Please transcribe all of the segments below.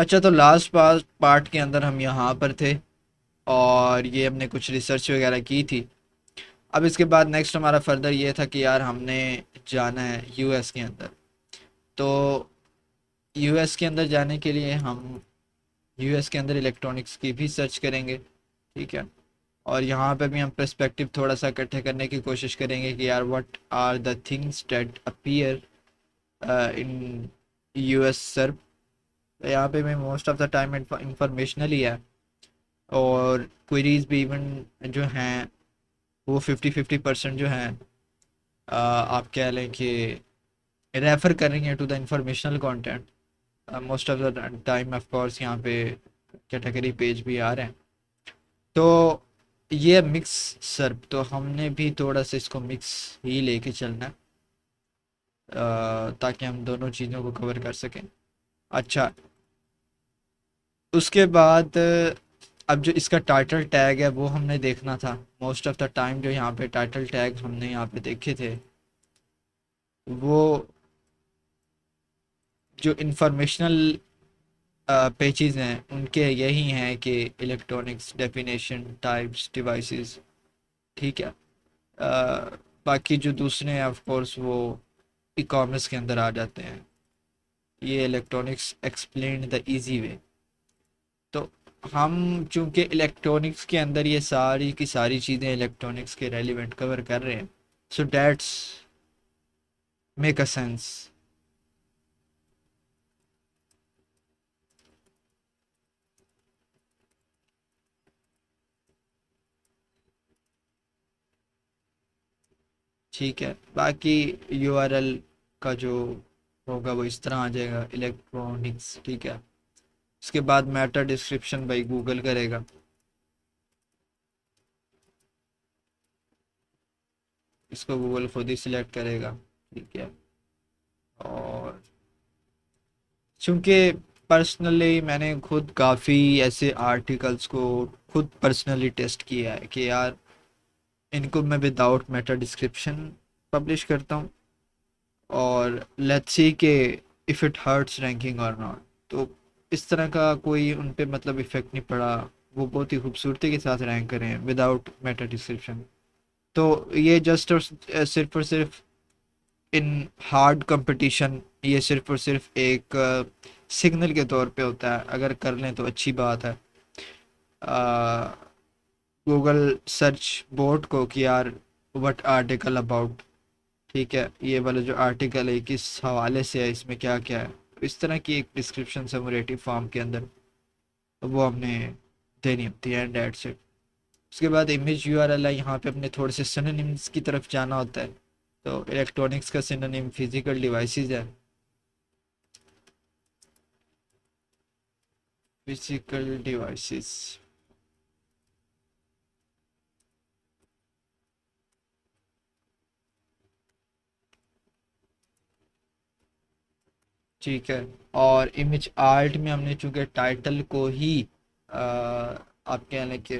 अच्छा, तो last part के अंदर हम यहाँ पर थे और ये हमने कुछ रिसर्च वगैरह की थी। अब इसके बाद नेक्स्ट हमारा फर्दर ये था कि यार हमने जाना है यूएस के अंदर। तो यूएस के अंदर जाने के लिए हम यूएस के अंदर इलेक्ट्रॉनिक्स की भी सर्च करेंगे। ठीक है। और यहाँ पे भी हम पर्सपेक्टिव थोड़ा सा इकट्ठे करने की कोशिश करेंगे कि यार what are the things that appear in US sir. यहाँ पे भी most of the time informational ही है। और क्वेरीज भी इवन जो हैं वो 50-50% जो हैं आप कह लें कि रेफर करेंगे to the informational content. Most of the time of course यहाँ पे कैटेगरी पेज भी आ रहे हैं। तो ये मिक्स सर, तो हमने भी थोड़ा सा इसको मिक्स ही लेके चलना है ताकि हम दोनों चीज़ों को कवर कर सकें। अच्छा, उसके बाद अब जो इसका टाइटल टैग है वो हमने देखना था। मोस्ट ऑफ द टाइम जो यहाँ पे टाइटल टैग हमने यहाँ पे देखे थे वो जो इंफॉर्मेशनल पेजेस हैं उनके यही हैं कि इलेक्ट्रॉनिक्स डेफिनेशन टाइप्स डिवाइसेस। ठीक है। बाकी जो दूसरे हैं ऑफ कोर्स वो ई कॉमर्स के अंदर आ जाते हैं। ये electronics explain the easy way. तो हम चूंकि इलेक्ट्रॉनिक्स के अंदर ये सारी की सारी चीज़ें इलेक्ट्रॉनिक्स के रेलिवेंट कवर कर रहे हैं, so that's make a sense. ठीक है। बाकी यूआरएल का जो होगा वो इस तरह आ जाएगा इलेक्ट्रॉनिक्स। ठीक है। उसके बाद मैटर डिस्क्रिप्शन भाई गूगल करेगा। इसको गूगल खुद ही सिलेक्ट करेगा। ठीक है। और चूंकि पर्सनली मैंने खुद काफ़ी ऐसे आर्टिकल्स को खुद पर्सनली टेस्ट किया है कि यार इनको मैं विदाउट मेटा डिस्क्रिप्शन पब्लिश करता हूँ और लेट्स सी के इफ़ इट हर्ट्स रैंकिंग और नॉट। तो इस तरह का कोई उन पे मतलब इफ़ेक्ट नहीं पड़ा। वो बहुत ही खूबसूरती के साथ रैंक करें विदाउट मेटा डिस्क्रिप्शन। तो ये जस्ट और सिर्फ और सिर्फ इन हार्ड कंपटीशन ये सिर्फ और सिर्फ एक सिग्नल के तौर पे होता है। अगर कर लें तो अच्छी बात है गूगल सर्च बोर्ड को कि यार व्हाट आर्टिकल अबाउट। ठीक है, ये वाला जो आर्टिकल है किस हवाले से है, इसमें क्या क्या है, तो इस तरह की एक डिस्क्रिप्शन समरेटिव फॉर्म के अंदर वो हमने देनी होती है एंड दैट्स इट। उसके बाद इमेज यूआरएल है, यहाँ पे अपने थोड़े से सिनोनिम्स की तरफ जाना होता है। तो इलेक्ट्रॉनिक्स का सिनोनिम फिजिकल डिवाइसेस है। Physical devices. ठीक है। और इमेज आर्ट में हमने चूंकि टाइटल को ही आप कह लें कि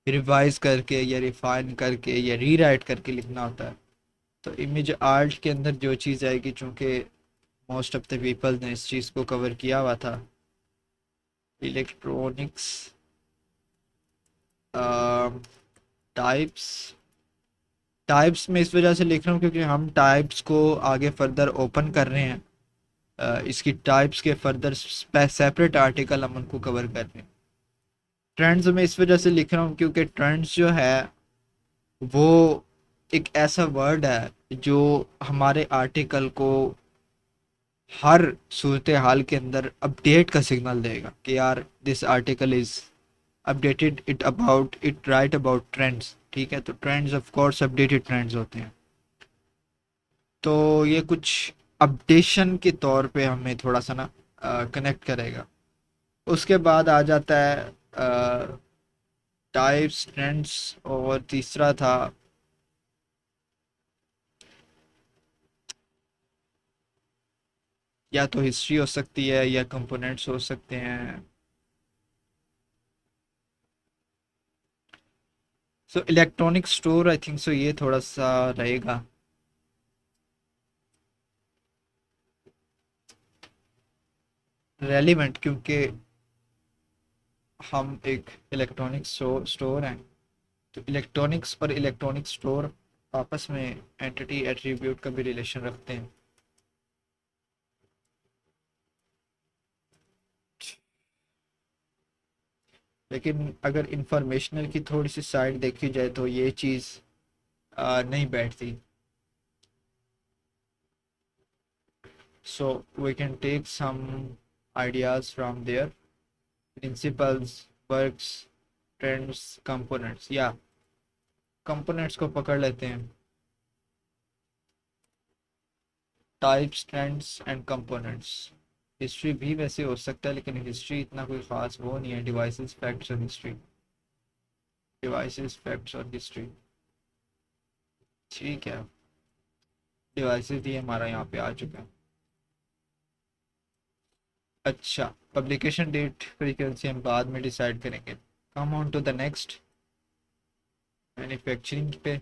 रिवाइज करके या रिफाइन करके या रीराइट करके लिखना होता है। तो इमेज आर्ट के अंदर जो चीज़ आएगी, चूंकि मोस्ट ऑफ द पीपल ने इस चीज़ को कवर किया हुआ था। Electronics types. टाइप्स में इस वजह से लिख रहा हूँ क्योंकि हम टाइप्स को आगे फर्दर ओपन कर रहे हैं। इसकी टाइप्स के फर्दर सेपरेट आर्टिकल हम उनको कवर कर रहे हैं। ट्रेंड्स में इस वजह से लिख रहा हूँ क्योंकि ट्रेंड्स जो है वो एक ऐसा वर्ड है जो हमारे आर्टिकल को हर सूरत हाल के अंदर अपडेट का सिग्नल देगा कि यार this article is updated it about it right about trends. ठीक है। तो trends of course updated trends होते हैं। तो ये कुछ अपडेशन के तौर पे हमें थोड़ा सा ना कनेक्ट करेगा। उसके बाद आ जाता है टाइप्स ट्रेंड्स। और तीसरा था या तो हिस्ट्री हो सकती है या कंपोनेंट्स हो सकते हैं। So electronic store I think so ये थोड़ा सा रहेगा। रेलिवेंट क्योंकि हम एक इलेक्ट्रॉनिक्स स्टोर हैं। तो इलेक्ट्रॉनिक्स और इलेक्ट्रॉनिक स्टोर आपस में एंटिटी एट्रीब्यूट का भी रिलेशन रखते हैं। लेकिन अगर इंफॉर्मेशनल की थोड़ी सी साइड देखी जाए तो ये चीज़ नहीं बैठती। So we can take some ideas from there. Principles, works, trends, components. या components को पकड़ लेते हैं। Types, trends and components. History भी वैसे हो सकता है लेकिन हिस्ट्री इतना कोई ख़ास वो नहीं है। डिवाइसेस, फैक्ट्स और हिस्ट्री। डिवाइसेस, फैक्ट्स और हिस्ट्री। ठीक है, डिवाइसेस भी हमारा यहाँ पे आ चुका है। अच्छा, पब्लिकेशन डेट फ्रीक्वेंसी हम बाद में डिसाइड करेंगे। Come on to the next, manufacturing पे।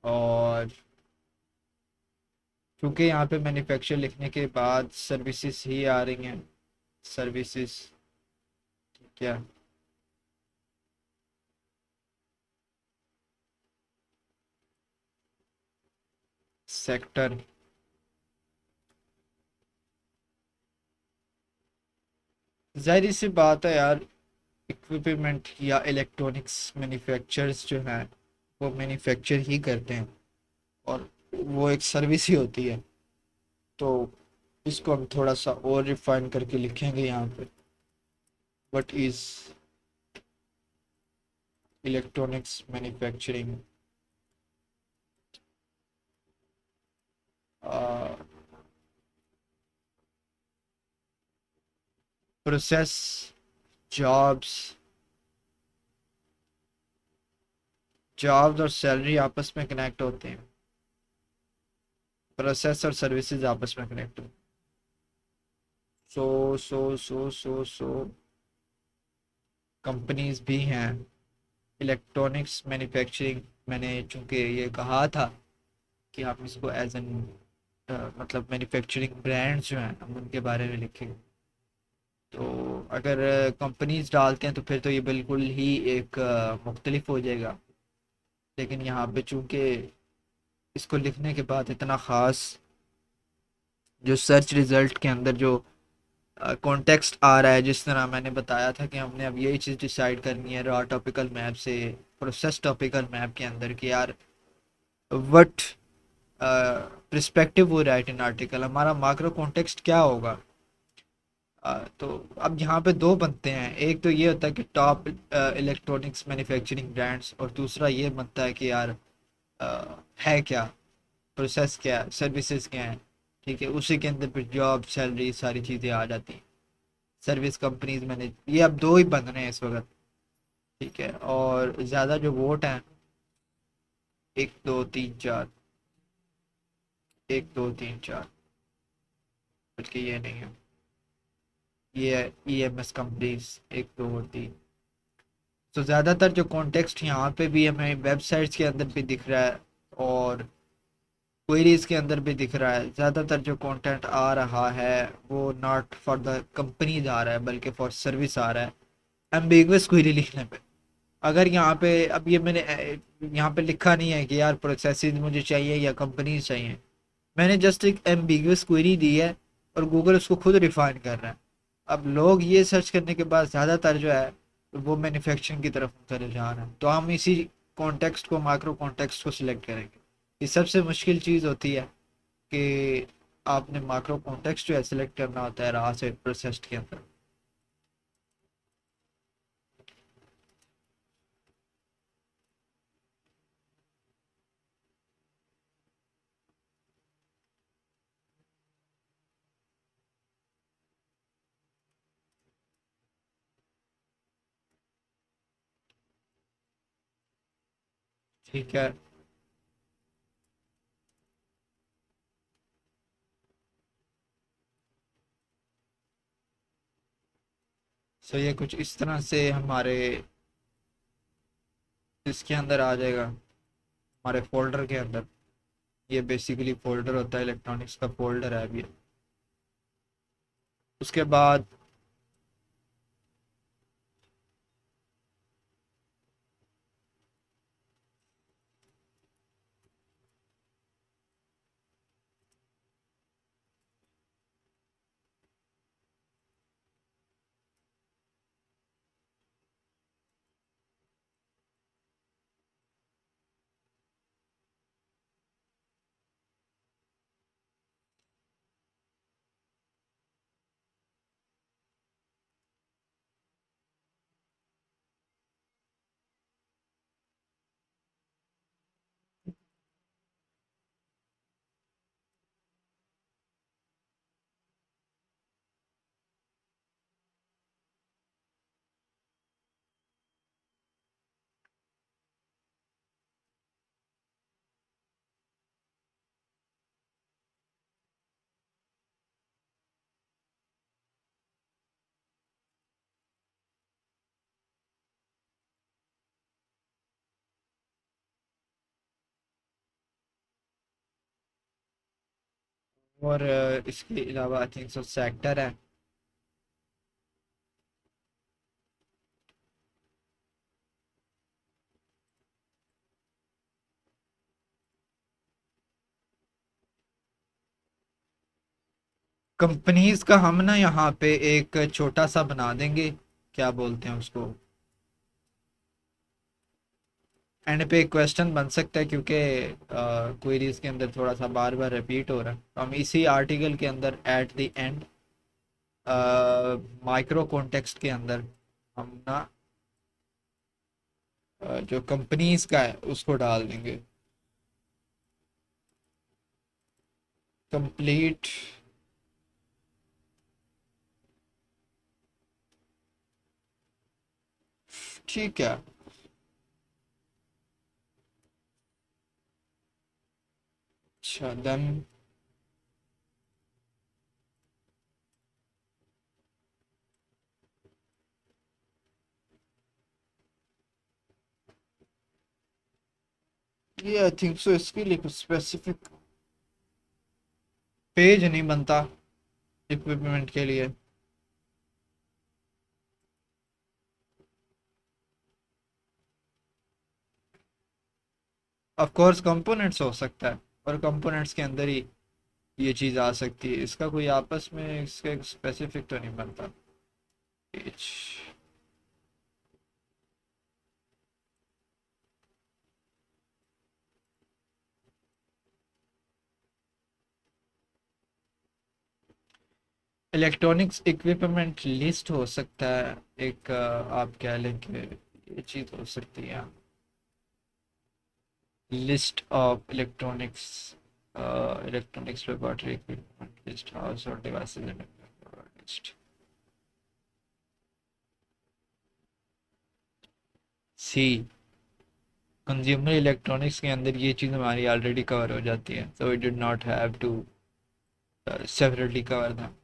और क्योंकि यहाँ पे मैन्युफैक्चर लिखने के बाद सर्विसेज ही आ रही हैं। सर्विसेज क्या? सेक्टर। जाहिर सी बात है यार, इक्विपमेंट या इलेक्ट्रॉनिक्स मैन्युफैक्चरर्स जो हैं वो मैन्युफैक्चर ही करते हैं और वो एक सर्विस ही होती है। तो इसको हम थोड़ा सा और रिफाइन करके लिखेंगे यहाँ पे। What is electronics manufacturing? Process, jobs. Jobs और सैलरी आपस में कनेक्ट होते हैं। प्रोसेस और सर्विसेज आपस में कनेक्ट होते हैं। सो कंपनीज भी हैं। इलेक्ट्रॉनिक्स मैन्युफैक्चरिंग, मैंने चूंकि ये कहा था कि आप इसको एज एन मतलब मैन्युफैक्चरिंग ब्रांड्स जो हैं हम उनके बारे में लिखेंगे। तो अगर कंपनीज डालते हैं तो फिर तो ये बिल्कुल ही एक मुख्तलिफ हो जाएगा। लेकिन यहाँ पे चूंकि इसको लिखने के बाद इतना ख़ास जो सर्च रिज़ल्ट के अंदर जो कॉन्टेक्स्ट आ रहा है, जिस तरह मैंने बताया था कि हमने अब यही चीज़ डिसाइड करनी है रॉ टॉपिकल मैप से प्रोसेस टॉपिकल मैप के अंदर कि यार व्हाट पर्सपेक्टिव वो राइट इन आर्टिकल, हमारा माइक्रो कॉन्टेक्स्ट क्या होगा। तो अब यहाँ पे दो बनते हैं। एक तो ये होता है कि टॉप इलेक्ट्रॉनिक्स मैन्युफैक्चरिंग ब्रांड्स, और दूसरा ये बनता है कि यार है क्या, प्रोसेस क्या है, सर्विसेज क्या है। ठीक है, उसी के अंदर फिर जॉब, सैलरी, सारी चीज़ें आ जाती हैं। सर्विस कंपनीज मैंने, ये अब दो ही बन रहे हैं इस वक्त। ठीक है, और ज़्यादा जो वोट हैं, एक दो तीन चार, एक दो तीन चार, बल्कि ये नहीं है, ये है ईएमएस कंपनीज, एक दो और तीन। तो ज़्यादातर जो कॉन्टेक्स्ट यहाँ पे भी हमें वेबसाइट्स के अंदर भी दिख रहा है और क्वेरीज के अंदर भी दिख रहा है। ज़्यादातर जो कंटेंट आ रहा है वो नॉट फॉर द कंपनीज आ रहा है बल्कि फॉर सर्विस आ रहा है। एम्बिगुअस क्वेरी लिखने पे, अगर यहाँ पे अब ये मैंने यहाँ पे लिखा नहीं है कि यार प्रोसेसेस मुझे चाहिए या कंपनीज चाहिए, मैंने जस्ट एक एम्बिगुअस क्वेरी दी है और गूगल उसको खुद रिफाइन कर रहा है। अब लोग ये सर्च करने के बाद ज़्यादातर जो है वो मैन्युफैक्चरिंग की तरफ चले जा रहे हैं। तो हम इसी कॉन्टेक्स्ट को, माइक्रो कॉन्टेक्स्ट को सिलेक्ट करेंगे। ये सबसे मुश्किल चीज़ होती है कि आपने माइक्रो कॉन्टेक्स्ट जो है सिलेक्ट करना होता है रहा से प्रोसेस के अंदर। ठीक है, सो ये कुछ इस तरह से हमारे इसके अंदर आ जाएगा, हमारे फोल्डर के अंदर। ये बेसिकली फोल्डर होता है, इलेक्ट्रॉनिक्स का फोल्डर है अभी। उसके बाद और इसके अलावा आई थिंक सो सेक्टर है। कंपनीज का हम ना यहाँ पे एक छोटा सा बना देंगे, क्या बोलते हैं उसको, एंड पे एक क्वेश्चन बन सकता है, क्योंकि क्वेरीज के अंदर थोड़ा सा बार बार रिपीट हो रहा है, तो हम इसी आर्टिकल के अंदर at the end micro context के अंदर हम ना जो कंपनीज का है उसको डाल देंगे। कंप्लीट ठीक है। अच्छा देन ये आई थिंक सो इसके लिए कुछ स्पेसिफिक पेज नहीं बनता इक्विपमेंट के लिए। ऑफ कोर्स कंपोनेंट्स हो सकता है, और कंपोनेंट्स के अंदर ही ये चीज़ आ सकती है, इसका कोई आपस में इसका स्पेसिफिक तो नहीं बनता पेज। इलेक्ट्रॉनिक्स इक्विपमेंट लिस्ट हो सकता है एक, आप कह लें कि ये चीज़ हो सकती है, list of electronics, electronics laboratory equipment list house और डिवाइसेस लिस्ट। सी कंज्यूमर इलेक्ट्रॉनिक्स के अंदर ये चीज़ हमारी ऑलरेडी कवर हो जाती है, so we did not have to separately cover them.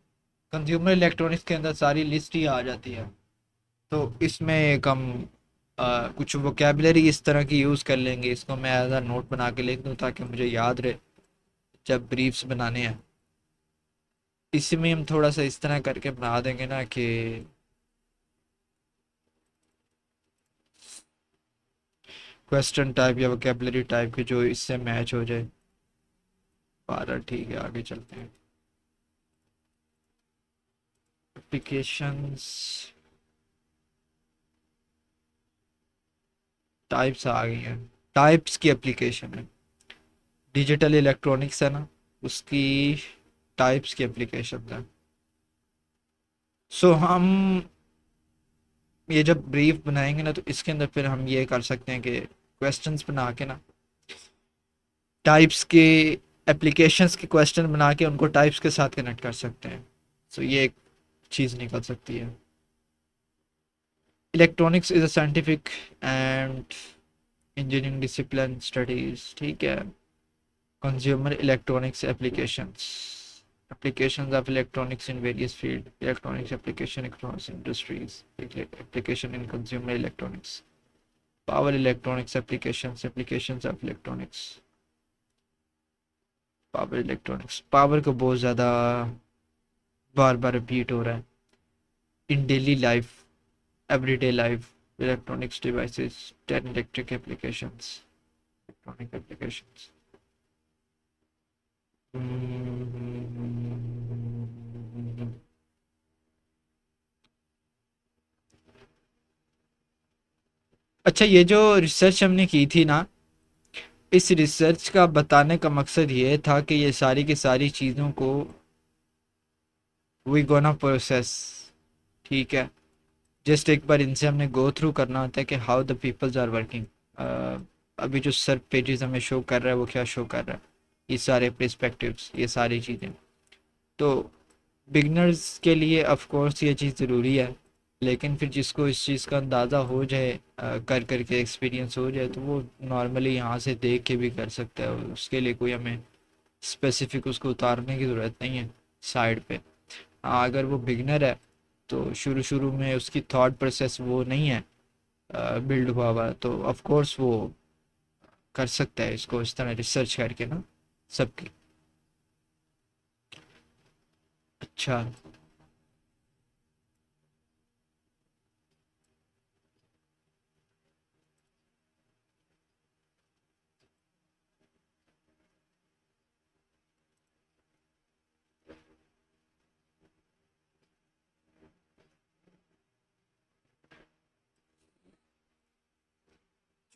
Consumer electronics के अंदर सारी लिस्ट ही आ जाती है, तो इसमें एक हम कुछ वोकेबलरी इस तरह की यूज़ कर लेंगे, इसको मैं एज अ नोट बना के लिख दूँ ताकि मुझे याद रहे जब ब्रीफ्स बनाने हैं। इसमें हम थोड़ा सा इस तरह करके बना देंगे ना कि क्वेश्चन टाइप या वोकेबलरी टाइप के जो इससे मैच हो जाए। 12 ठीक है, आगे चलते हैं। एप्लीकेशंस टाइप्स आ गई हैं, टाइप्स की एप्लीकेशन है, डिजिटल इलेक्ट्रॉनिक्स है ना, उसकी टाइप्स की एप्लीकेशन है। सो हम ये जब ब्रीफ बनाएंगे ना, तो इसके अंदर फिर हम ये कर सकते हैं कि क्वेश्चंस बना के ना, टाइप्स के एप्लीकेशंस के क्वेश्चन बना के उनको टाइप्स के साथ कनेक्ट कर सकते हैं। सो ये एक चीज़ निकल सकती है। Electronics is a scientific and engineering discipline studies, ठीक है। Consumer electronics applications, applications of electronics in various fields, electronics application across industries, application in consumer electronics, power electronics applications, applications of electronics, power electronics, power को बहुत ज़्यादा बार बार repeat हो रहा है in daily life, everyday life, electronics devices, 10 electric applications, electronic applications. अच्छा, ये जो रिसर्च हमने की थी ना, इस रिसर्च का बताने का मकसद ये था कि ये सारी की सारी चीज़ों को वी गोना प्रोसेस, ठीक है। जस्ट एक बार इनसे हमने गो थ्रू करना होता है कि how the peoples are working. अभी जो सर पेजेस हमें शो कर रहा है वो क्या शो कर रहा है, ये सारे पर्सपेक्टिव्स, ये सारी चीज़ें। तो बिगनर्स के लिए ऑफ कोर्स ये चीज़ ज़रूरी है, लेकिन फिर जिसको इस चीज़ का अंदाज़ा हो जाए, कर करके एक्सपीरियंस हो जाए, तो वो नॉर्मली यहाँ से देख के भी कर सकता है। उसके लिए कोई हमें स्पेसिफिक उसको उतारने की ज़रूरत नहीं है साइड पे। हाँ, अगर वो बिगनर है तो शुरू शुरू में उसकी थॉट प्रोसेस वो नहीं है बिल्ड हुआ हुआ, तो ऑफ कोर्स वो कर सकता है इसको इस तरह रिसर्च करके ना, सबकी। अच्छा।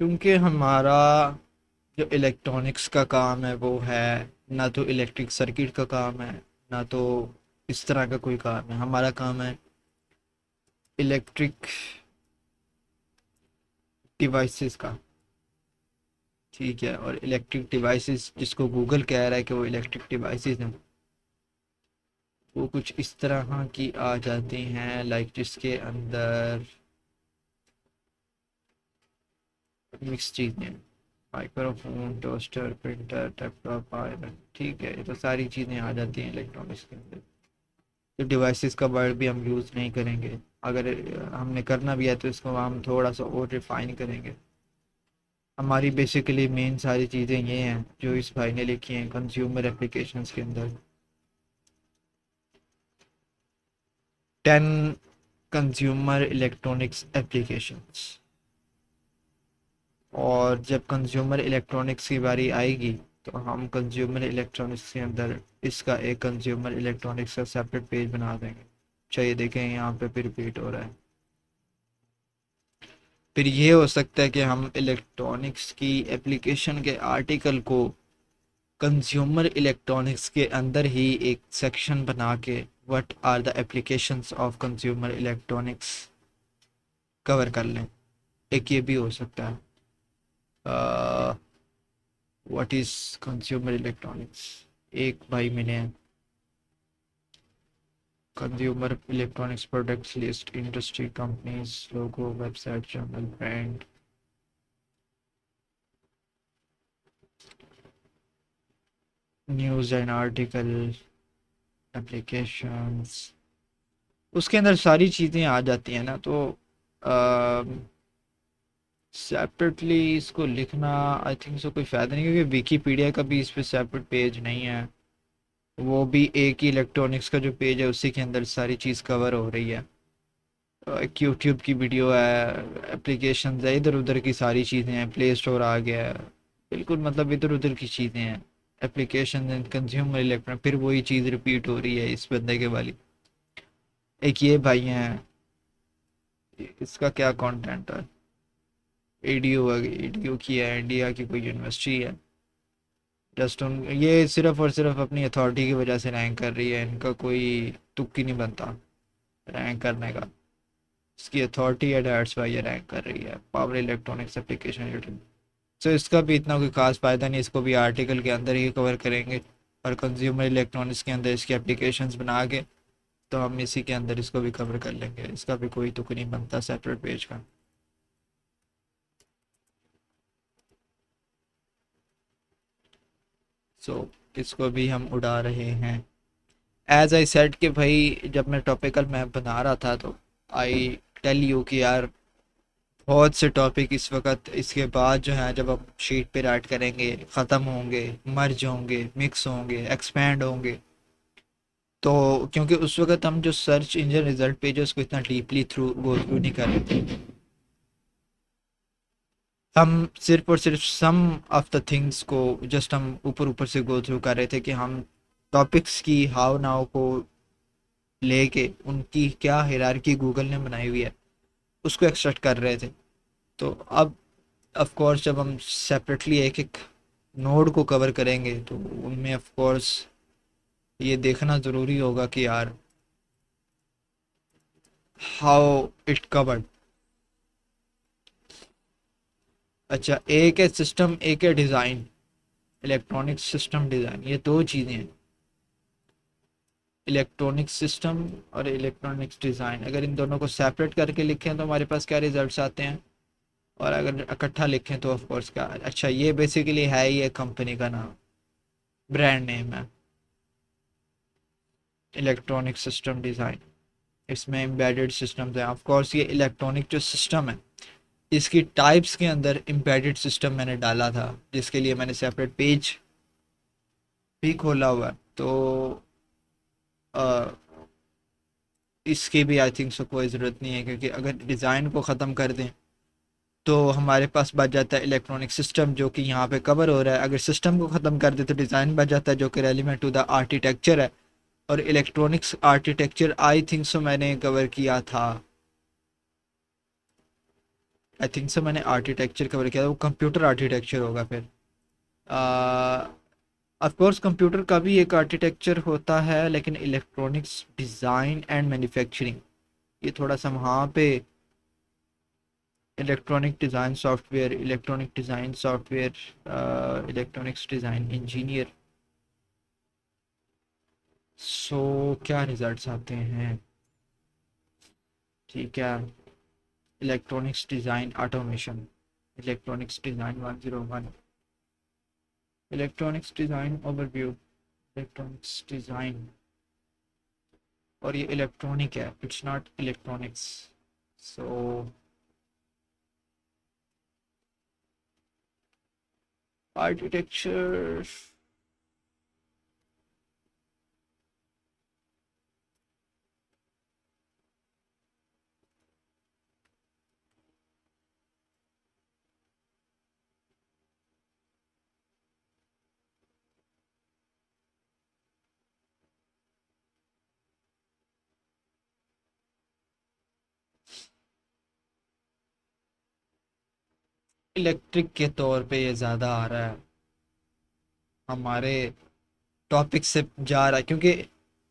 क्योंकि हमारा जो इलेक्ट्रॉनिक्स का काम है वो है ना तो इलेक्ट्रिक सर्किट का काम है, ना तो इस तरह का कोई काम है। हमारा काम है इलेक्ट्रिक डिवाइसेस का, ठीक है। और इलेक्ट्रिक डिवाइसेस जिसको गूगल कह रहा है कि वो इलेक्ट्रिक डिवाइसेस हैं, वो कुछ इस तरह की आ जाती हैं, लाइक जिसके अंदर मिक्स चीज़ें, microphone, toaster, printer, laptop, iron, ठीक है। ये तो सारी चीज़ें आ जाती हैं इलेक्ट्रॉनिक्स के अंदर। तो डिवाइसेस का वर्ड भी हम यूज़ नहीं करेंगे, अगर हमने करना भी है तो इसको हम थोड़ा सा और रिफाइन करेंगे। हमारी बेसिकली मेन सारी चीज़ें ये हैं जो इस भाई ने लिखी हैं कंज्यूमर एप्लीकेशंस के अंदर। 10 कंज्यूमर इलेक्ट्रॉनिक्स एप्लीकेशंस। और जब कंज्यूमर इलेक्ट्रॉनिक्स की बारी आएगी तो हम कंज्यूमर इलेक्ट्रॉनिक्स के अंदर इसका एक कंज्यूमर इलेक्ट्रॉनिक्स का सेपरेट पेज बना देंगे। चाहिए देखें यहाँ पे फिर रिपीट हो रहा है। फिर ये हो सकता है कि हम इलेक्ट्रॉनिक्स की एप्लीकेशन के आर्टिकल को कंज्यूमर इलेक्ट्रॉनिक्स के अंदर ही एक सेक्शन बना के what are the applications of consumer electronics cover कर लें। एक ये भी हो सकता है। व्हाट इज़ कंज्यूमर इलेक्ट्रॉनिक्स, एक भाई मैंने consumer electronics products list, industry, companies, logo, website, journal, brand, news and article, applications, उसके अंदर सारी चीज़ें आ जाती हैं ना। तो सेपरेटली इसको लिखना आई थिंक सो कोई फ़ायदा नहीं, क्योंकि विकीपीडिया का भी इस पे सेपरेट पेज नहीं है। वो भी एक ही इलेक्ट्रॉनिक्स का जो पेज है उसी के अंदर सारी चीज़ कवर हो रही है। एक यूट्यूब की वीडियो है, एप्लीकेशन है, इधर उधर की सारी चीज़ें हैं, प्ले स्टोर आ गया है, बिल्कुल मतलब इधर उधर की चीज़ें हैं। एप्लीकेशन एंड कंज्यूमर इलेक्ट्रॉनिक, फिर वही चीज़ रिपीट हो रही है इस बंदे के वाली। एक ये भाई हैं, इसका क्या कंटेंट है, एडीओ है, एडीओ की है, इंडिया की कोई यूनिवर्सिटी है। जस्ट उन ये सिर्फ और सिर्फ अपनी अथॉरिटी की वजह से रैंक कर रही है, इनका कोई तुक ही नहीं बनता रैंक करने का। इसकी अथॉरिटी है, डैट्स वाई ये रैंक कर रही है, पावर इलेक्ट्रॉनिक्स एप्लीकेशन यूटिल। सो इसका भी इतना कोई खास फ़ायदा नहीं, इसको भी आर्टिकल के अंदर ही कवर करेंगे। और कंज्यूमर इलेक्ट्रॉनिक्स के अंदर इसकी एप्लीकेशंस बना के तो हम इसी के अंदर इसको भी कवर कर लेंगे। इसका भी कोई तुक नहीं बनता सेपरेट पेज का। सो इसको भी हम उड़ा रहे हैं। एज आई सेड कि भाई जब मैं टॉपिकल मैप बना रहा था तो आई टेल यू कि यार बहुत से टॉपिक इस वक्त इसके बाद जो है जब हम शीट पे राइट करेंगे ख़त्म होंगे, मर्ज होंगे, मिक्स होंगे, एक्सपैंड होंगे। तो क्योंकि उस वक्त हम जो सर्च इंजन रिजल्ट पेज है उसको इतना डीपली गो थ्रू नहीं कर रहे थे। हम सिर्फ और सिर्फ सम ऑफ द थिंग्स को जस्ट हम ऊपर ऊपर से गो थ्रू कर रहे थे कि हम टॉपिक्स की हाव नाव को लेके उनकी क्या हायरार्की गूगल ने बनाई हुई है उसको एक्सट्रैक्ट कर रहे थे। तो अब ऑफ कोर्स जब हम सेपरेटली एक एक नोड को कवर करेंगे तो उनमें ऑफ कोर्स ये देखना ज़रूरी होगा कि यार हाउ इट कवर्ड। अच्छा, एक है सिस्टम, एक है डिज़ाइन। इलेक्ट्रॉनिक सिस्टम डिज़ाइन, ये दो चीज़ें हैं। इलेक्ट्रॉनिक सिस्टम और इलेक्ट्रॉनिक्स डिज़ाइन, अगर इन दोनों को सेपरेट करके लिखें तो हमारे पास क्या रिजल्ट्स आते हैं, और अगर इकट्ठा लिखें तो ऑफ कोर्स क्या। अच्छा, ये बेसिकली है ही एक कंपनी का नाम, ब्रांड नेम है इलेक्ट्रॉनिक सिस्टम डिज़ाइन। इसमें एम्बेडेड सिस्टम्स हैं। ऑफ कोर्स ये इलेक्ट्रॉनिक जो सिस्टम है इसकी टाइप्स के अंदर एम्बेडेड सिस्टम मैंने डाला था, जिसके लिए मैंने सेपरेट पेज भी खोला हुआ है। तो अ, इसकी भी आई थिंक सो कोई ज़रूरत नहीं है, क्योंकि अगर डिज़ाइन को ख़त्म कर दें तो हमारे पास बच जाता है इलेक्ट्रॉनिक सिस्टम जो कि यहाँ पे कवर हो रहा है। अगर सिस्टम को ख़त्म कर दे तो डिज़ाइन बच जाता है जो कि रेलिवेंट टू द आर्किटेक्चर है। और इलेक्ट्रॉनिक्स आर्किटेक्चर आई थिंक सो मैंने कवर किया था। आई थिंक सो मैंने आर्किटेक्चर कवर किया था, वो कंप्यूटर आर्किटेक्चर होगा फिर। ऑफ कोर्स कंप्यूटर का भी एक आर्किटेक्चर होता है, लेकिन इलेक्ट्रॉनिक्स डिज़ाइन एंड मैन्युफैक्चरिंग ये थोड़ा सा वहाँ पे electronic design software, electronic design software, electronics design engineer. So क्या रिजल्ट्स आते हैं, ठीक है। Electronics design automation, electronics design 101, electronics design overview, electronics design. और ये इलेक्ट्रॉनिक है, it's not electronics. So architecture, electric के तौर पे ये ज़्यादा आ रहा है, हमारे टॉपिक से जा रहा है, क्योंकि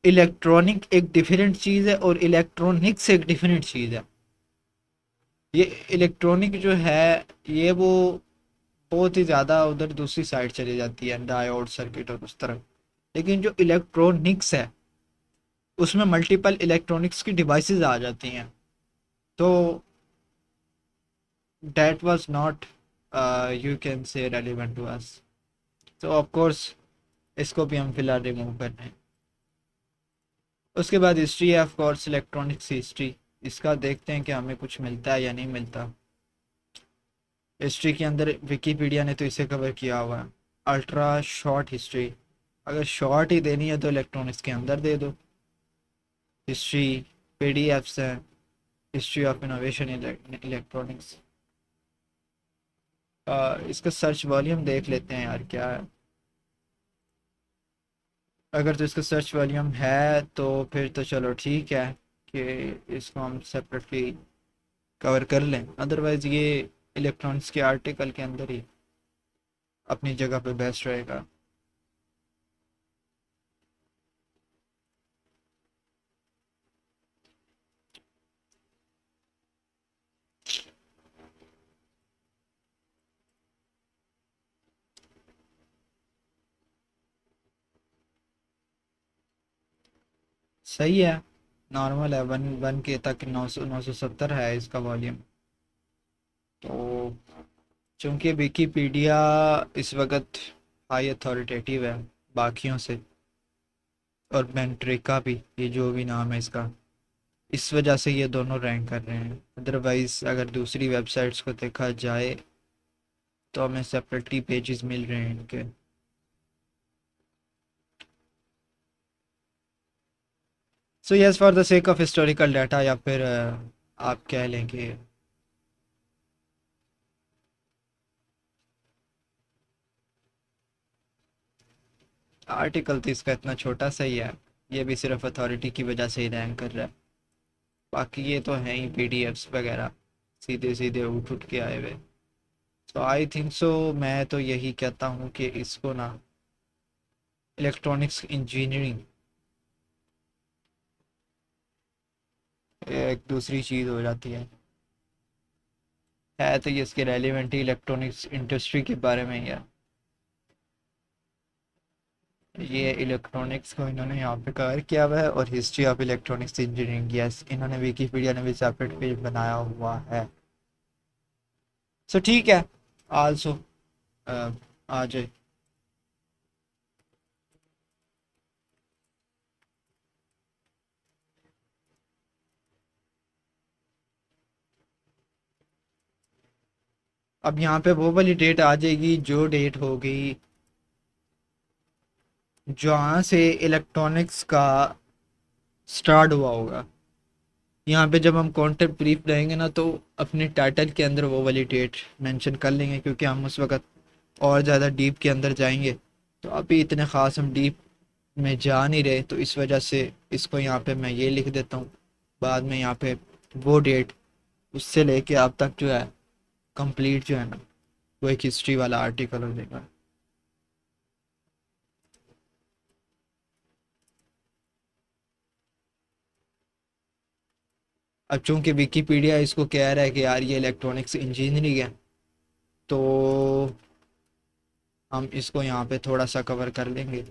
इलेक्ट्रॉनिक एक डिफरेंट चीज़ है और इलेक्ट्रॉनिक्स एक डिफरेंट चीज़ है। ये इलेक्ट्रॉनिक जो है ये वो बहुत ही ज़्यादा उधर दूसरी साइड चली जाती है, डायोड सर्किट और उस तरफ। लेकिन जो इलेक्ट्रॉनिक्स है उसमें मल्टीपल इलेक्ट्रॉनिक्स की डिवाइसेस आ जाती हैं। तो that was not you can say relevant to us, so of course इसको भी हम फिलहाल रिमूव कर रहे हैं। उसके बाद हिस्ट्री है, ऑफ कोर्स इलेक्ट्रॉनिक्स हिस्ट्री। इसका देखते हैं कि हमें कुछ मिलता है या नहीं मिलता। हिस्ट्री के अंदर विकीपीडिया ने तो इसे कवर किया हुआ है, अल्ट्रा शॉर्ट हिस्ट्री। अगर शॉर्ट ही देनी है तो इलेक्ट्रॉनिक्स के अंदर दे दो। हिस्ट्री पीडीएफ्स हैं, हिस्ट्री ऑफ इनोवेशन इलेक्ट्रॉनिक्स। इसका सर्च वॉल्यूम देख लेते हैं यार क्या है। अगर तो इसका सर्च वॉल्यूम है तो फिर तो चलो ठीक है कि इसको हम सेपरेटली कवर कर लें, अदरवाइज़ ये इलेक्ट्रॉनिक्स के आर्टिकल के अंदर ही अपनी जगह पे बेस्ट रहेगा। सही है, नॉर्मल है, वन वन के तक 970 है इसका वॉल्यूम। तो चूंकि विकीपीडिया इस वक्त हाई अथॉरिटेटिव है बाकियों से, और मेंट्रिका भी, ये जो भी नाम है इसका, इस वजह से ये दोनों रैंक कर रहे हैं। अदरवाइज़ अगर दूसरी वेबसाइट्स को देखा जाए तो हमें सेपरेटली पेजेस मिल रहे हैं इनके। So yes, for the sake of historical data, या फिर आप कह लें कि आर्टिकल तो इसका इतना छोटा सा ही है। ये भी सिर्फ अथॉरिटी की वजह से ही रैंक कर रहा है। बाकी ये तो हैं ही पीडीएफ्स वगैरह, सीधे सीधे उठ उठ के आए हुए। तो आई थिंक सो, मैं तो यही कहता हूँ कि इसको ना इलेक्ट्रॉनिक्स इंजीनियरिंग एक दूसरी चीज़ हो जाती है तो ये इसके रेलिवेंट ही इलेक्ट्रॉनिक्स इंडस्ट्री के बारे में ही है। ये इलेक्ट्रॉनिक्स को इन्होंने यहाँ पे कवर किया हुआ है, और history of electronics engineering, yes, इन्होंने विकीपीडिया ने भी सेपरेट पेज बनाया हुआ है। सो ठीक है, आल्सो आ जाए। अब यहाँ पे वो वाली डेट आ जाएगी जो डेट हो गई जहाँ से इलेक्ट्रॉनिक्स का स्टार्ट हुआ होगा। यहाँ पे जब हम कॉन्टेंट ब्रीफ रहेंगे ना, तो अपने टाइटल के अंदर वो वाली डेट मेंशन कर लेंगे, क्योंकि हम उस वक्त और ज़्यादा डीप के अंदर जाएंगे। तो अभी इतने ख़ास हम डीप में जा नहीं रहे, तो इस वजह से इसको यहाँ पे मैं ये लिख देता हूँ। बाद में यहाँ पे वो डेट उससे लेके अब तक जो है कंप्लीट जो है ना, वो एक हिस्ट्री वाला आर्टिकल हो जाएगा। अब चूंकि विकीपीडिया इसको कह रहा है कि यार ये इलेक्ट्रॉनिक्स इंजीनियरिंग है, तो हम इसको यहाँ पे थोड़ा सा कवर कर लेंगे।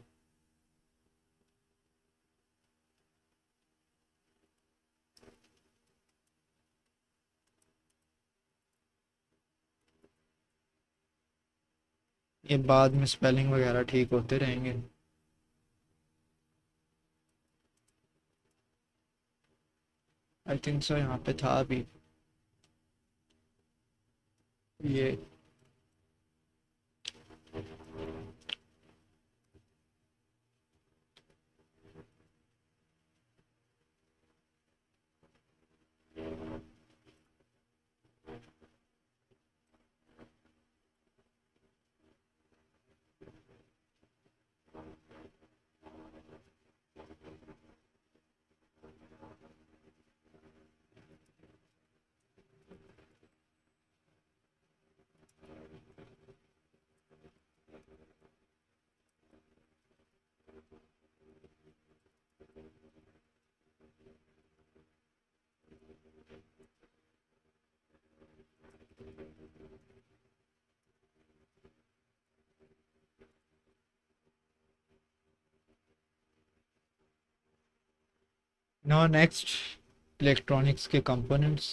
ये बाद में स्पेलिंग वगैरह ठीक होते रहेंगे। आई थिंक सो यहाँ पे था अभी ये। नो, नेक्स्ट इलेक्ट्रॉनिक्स के कंपोनेंट्स।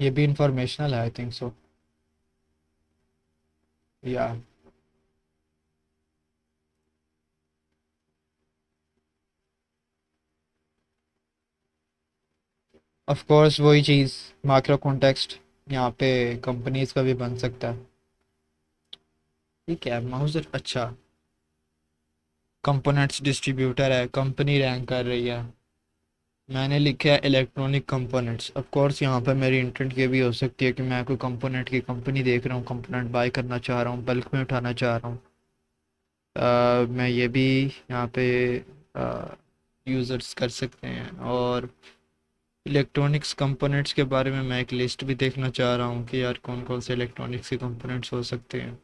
ये भी इंफॉर्मेशनल है, आई थिंक सो, या ऑफ कोर्स वही चीज़, माइक्रो कॉन्टेक्स्ट यहाँ पे कंपनीज का भी बन सकता है। ठीक है, माउजर, अच्छा, कंपोनेंट्स डिस्ट्रीब्यूटर है, कंपनी रैंक कर रही है। मैंने लिखा है इलेक्ट्रॉनिक कंपोनेंट्स। ऑफ कोर्स यहाँ पे मेरी इंटेंट ये भी हो सकती है कि मैं कोई कंपोनेंट की कंपनी देख रहा हूँ, कंपोनेंट बाय करना चाह रहा हूँ, बल्क में उठाना चाह रहा हूँ। मैं ये भी यहाँ पे यूज़र्स कर सकते हैं। और इलेक्ट्रॉनिक्स कंपोनेंट्स के बारे में मैं एक लिस्ट भी देखना चाह रहा हूँ कि यार कौन कौन से इलेक्ट्रॉनिक्स के कंपोनेंट्स हो सकते हैं।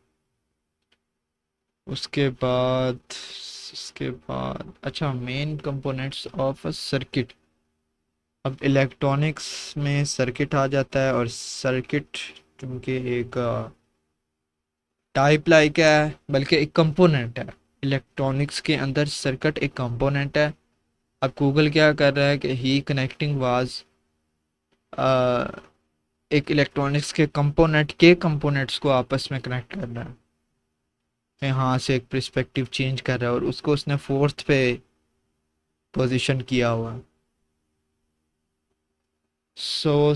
उसके बाद अच्छा, main components of a circuit. अब इलेक्ट्रॉनिक्स में सर्किट आ जाता है, और सर्किट क्योंकि एक टाइप लाइक है, बल्कि एक कंपोनेंट है। इलेक्ट्रॉनिक्स के अंदर सर्किट एक कंपोनेंट है। अब गूगल क्या कर रहा है कि ही कनेक्टिंग वाज एक इलेक्ट्रॉनिक्स के कंपोनेंट्स को आपस में कनेक्ट कर रहा है, यहाँ से एक पर्सपेक्टिव चेंज कर रहा है, और उसको उसने फोर्थ पे पोजीशन किया हुआ। सो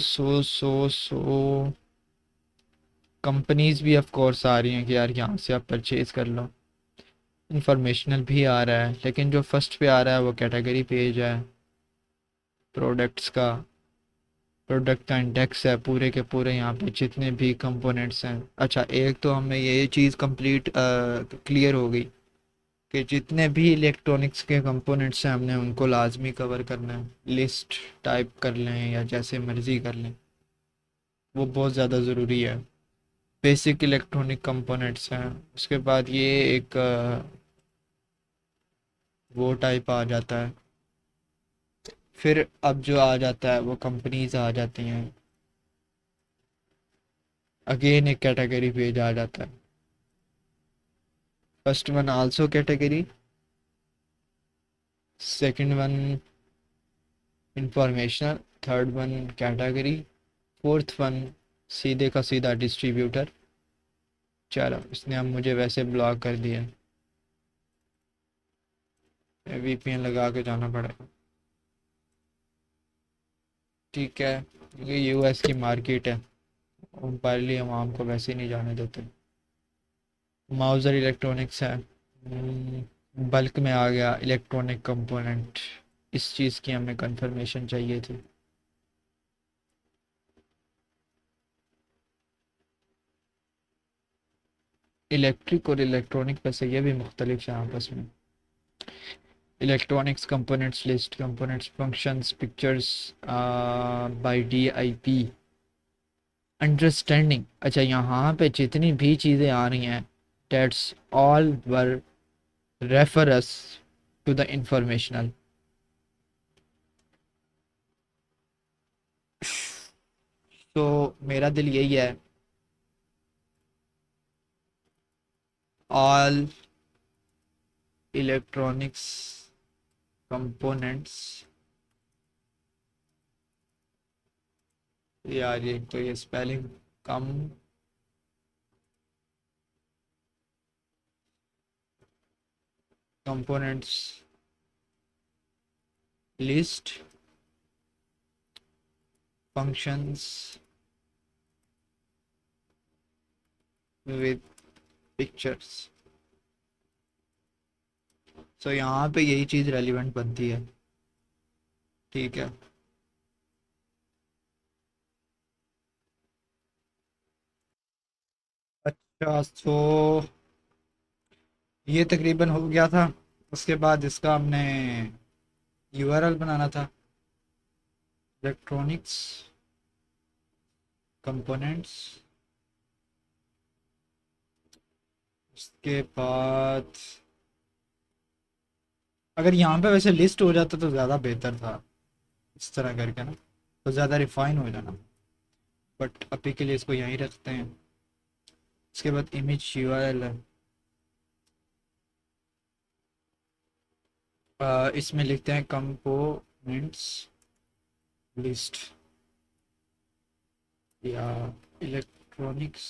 कंपनीज भी ऑफ कोर्स आ रही हैं कि यार यहाँ से आप परचेज कर लो। इंफॉर्मेशनल भी आ रहा है, लेकिन जो फर्स्ट पे आ रहा है वो कैटेगरी पेज है प्रोडक्ट्स का। प्रोडक्ट का इंडेक्स है पूरे के पूरे, यहाँ पे जितने भी कंपोनेंट्स हैं। अच्छा, एक तो हमें ये चीज़ कंप्लीट क्लियर हो गई कि जितने भी इलेक्ट्रॉनिक्स के कंपोनेंट्स हैं हमने उनको लाजमी कवर करना है। लिस्ट टाइप कर लें या जैसे मर्ज़ी कर लें, वो बहुत ज़्यादा ज़रूरी है। बेसिक इलेक्ट्रॉनिक कंपोनेंट्स हैं, उसके बाद ये एक वो टाइप आ जाता है। फिर अब जो आ जाता है वो कंपनीज आ जाती हैं। अगेन एक कैटेगरी पेज आ जाता है। First one also category, second one informational, third one category, fourth one सीधे का सीधा डिस्ट्रीब्यूटर। चलो, इसने अब मुझे वैसे ब्लॉक कर दिया, वीपीएन लगा के जाना पड़ेगा। ठीक है, ये यूएस की मार्केट है, हम पार्ली आवाम को वैसे ही नहीं जाने देते। माउजर इलेक्ट्रॉनिक्स है, बल्क में आ गया इलेक्ट्रॉनिक कंपोनेंट। इस चीज़ की हमें कंफर्मेशन चाहिए थी। इलेक्ट्रिक और इलेक्ट्रॉनिक वैसे ये भी मुख्तलिफ है आपस में। Electronics components list, components functions, pictures by DIP, understanding. अच्छा, यहाँ पे जितनी भी चीज़ें आ रही हैं, that's all were refer us to the informational. तो मेरा दिल यही है, ऑल इलेक्ट्रॉनिक्स कंपोनेंट्स। यार ये तो ये spelling come, components list functions with pictures. So यहाँ पे यही चीज़ रेलिवेंट बनती है। ठीक है, अच्छा तो ये तकरीबन हो गया था। उसके बाद इसका हमने URL बनाना था, इलेक्ट्रॉनिक्स कंपोनेंट्स। उसके बाद अगर यहाँ पे वैसे लिस्ट हो जाता तो ज़्यादा बेहतर था, इस तरह करके ना, तो ज़्यादा रिफाइन हो जाना। बट अभी के लिए इसको यहीं रखते हैं। उसके बाद इमेज URL है, इसमें लिखते हैं कंपोनेंट्स लिस्ट या इलेक्ट्रॉनिक्स।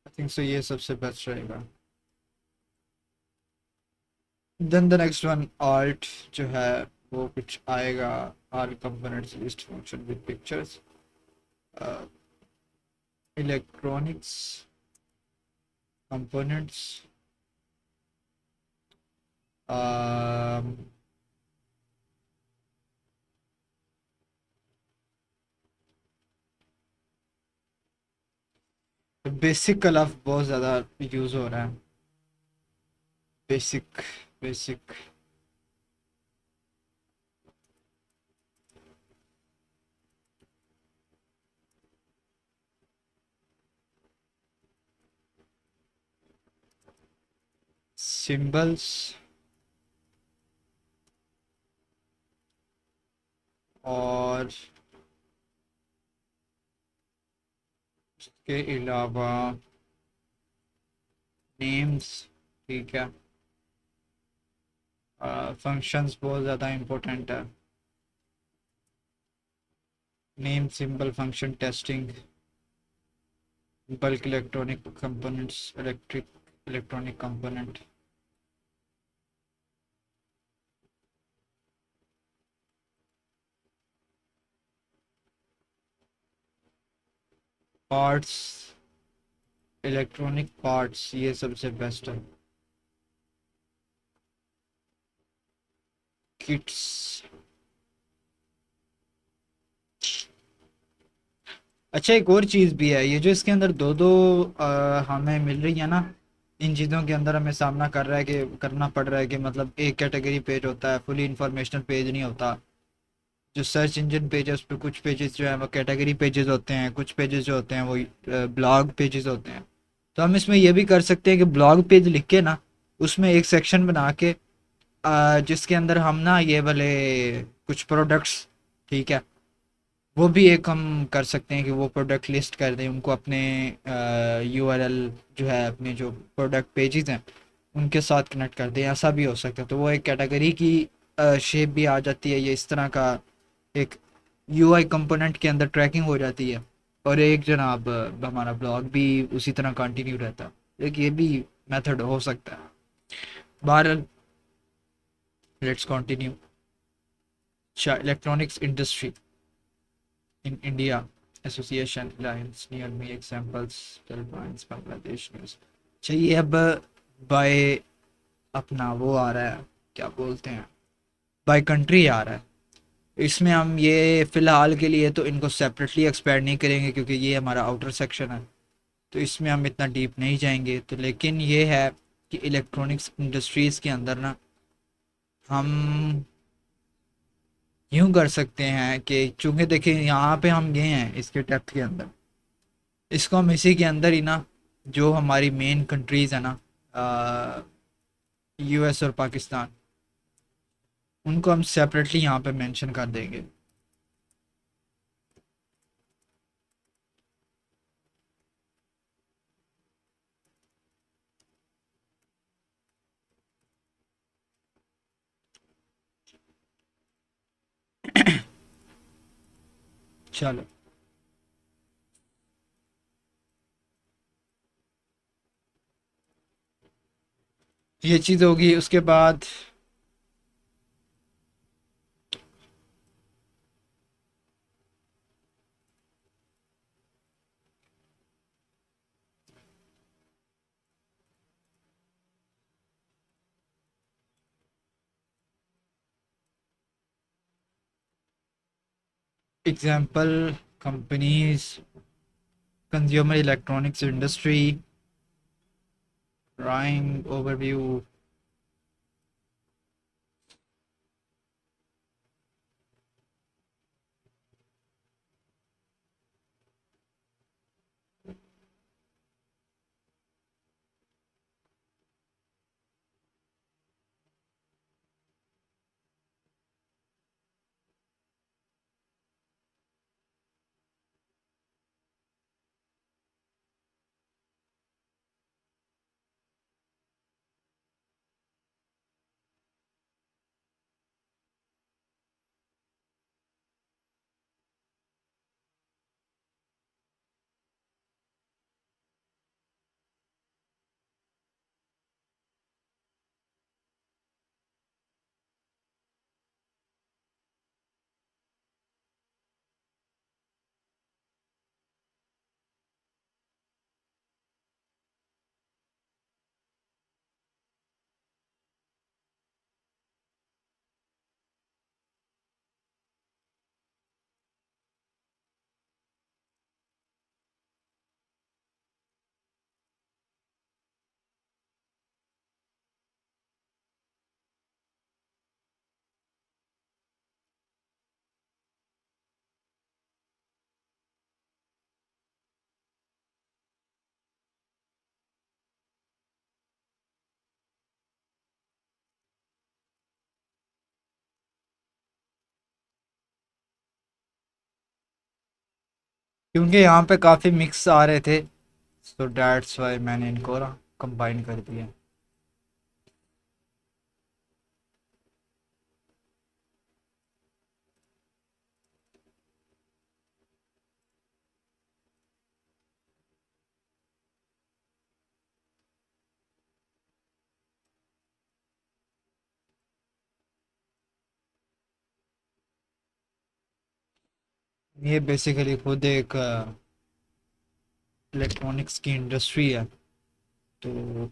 आई थिंक सो ये सबसे बेस्ट रहेगा। Then the next one alt जो है वो कुछ आएगा, all components list function with pictures, electronics components basic का लफ्ज़ बहुत ज़्यादा यूज़ हो रहा है। बेसिक, बेसिक सिंबल्स और उसके अलावा नेम्स। ठीक है, फंक्शंस बहुत ज़्यादा इम्पोर्टेंट है। Name symbol function testing, bulk electronic components, electronic component, parts, electronic parts, ये सबसे बेस्ट है। किट्स। अच्छा, एक और चीज़ भी है, ये जो इसके अंदर दो दो हमें मिल रही है ना, इन चीज़ों के अंदर हमें सामना कर रहा है कि करना पड़ रहा है कि मतलब एक कैटेगरी पेज होता है, फुली इंफॉर्मेशनल पेज नहीं होता। जो सर्च इंजन पेज है उस पर कुछ पेजेस जो है वो कैटेगरी पेजेस होते हैं, कुछ पेजेस जो होते हैं वो ब्लॉग पेजेस होते हैं। तो हम इसमें ये भी कर सकते हैं कि ब्लॉग पेज लिख के ना उसमें एक सेक्शन बना के जिसके अंदर हम ना ये वाले कुछ प्रोडक्ट्स, ठीक है, वो भी एक हम कर सकते हैं कि वो प्रोडक्ट लिस्ट कर दें, उनको अपने यूआरएल जो है अपने जो प्रोडक्ट पेजेस हैं उनके साथ कनेक्ट कर दें, ऐसा भी हो सकता है। तो वो एक कैटेगरी की शेप भी आ जाती है, ये इस तरह का एक यूआई कंपोनेंट के अंदर ट्रैकिंग हो जाती है। और एक जनाब हमारा ब्लॉग भी उसी तरह कंटिन्यू रहता है। एक ये भी मेथड हो सकता है। बहरहाल, लेट्स कंटिन्यू। अच्छा, electronics industry in India association lines near me examples, Philippines, Bangladesh news. चाहिए अब बाय अपना वो आ रहा है, क्या बोलते हैं, बाय कंट्री आ रहा है। इसमें हम ये फ़िलहाल के लिए तो इनको सेपरेटली एक्सपेंड नहीं करेंगे क्योंकि ये हमारा आउटर सेक्शन है, तो इसमें हम इतना डीप नहीं जाएंगे। तो लेकिन ये है कि इलेक्ट्रॉनिक्स इंडस्ट्रीज़ के अंदर ना हम यूं कर सकते हैं कि चूंकि देखिए यहाँ पे हम गए हैं इसके डेप्थ के अंदर, इसको हम इसी के अंदर ही ना जो हमारी मेन कंट्रीज़ है ना, यूएस और पाकिस्तान, उनको हम सेपरेटली यहाँ पे मेंशन कर देंगे। चलो, ये चीज़ होगी। उसके बाद example, companies, consumer electronics industry, drawing overview. क्योंकि यहाँ पे काफ़ी मिक्स आ रहे थे, सो डैट्स वाई मैंने इनको ना कंबाइन कर दिया। ये बेसिकली खुद एक इलेक्ट्रॉनिक्स की इंडस्ट्री है। तो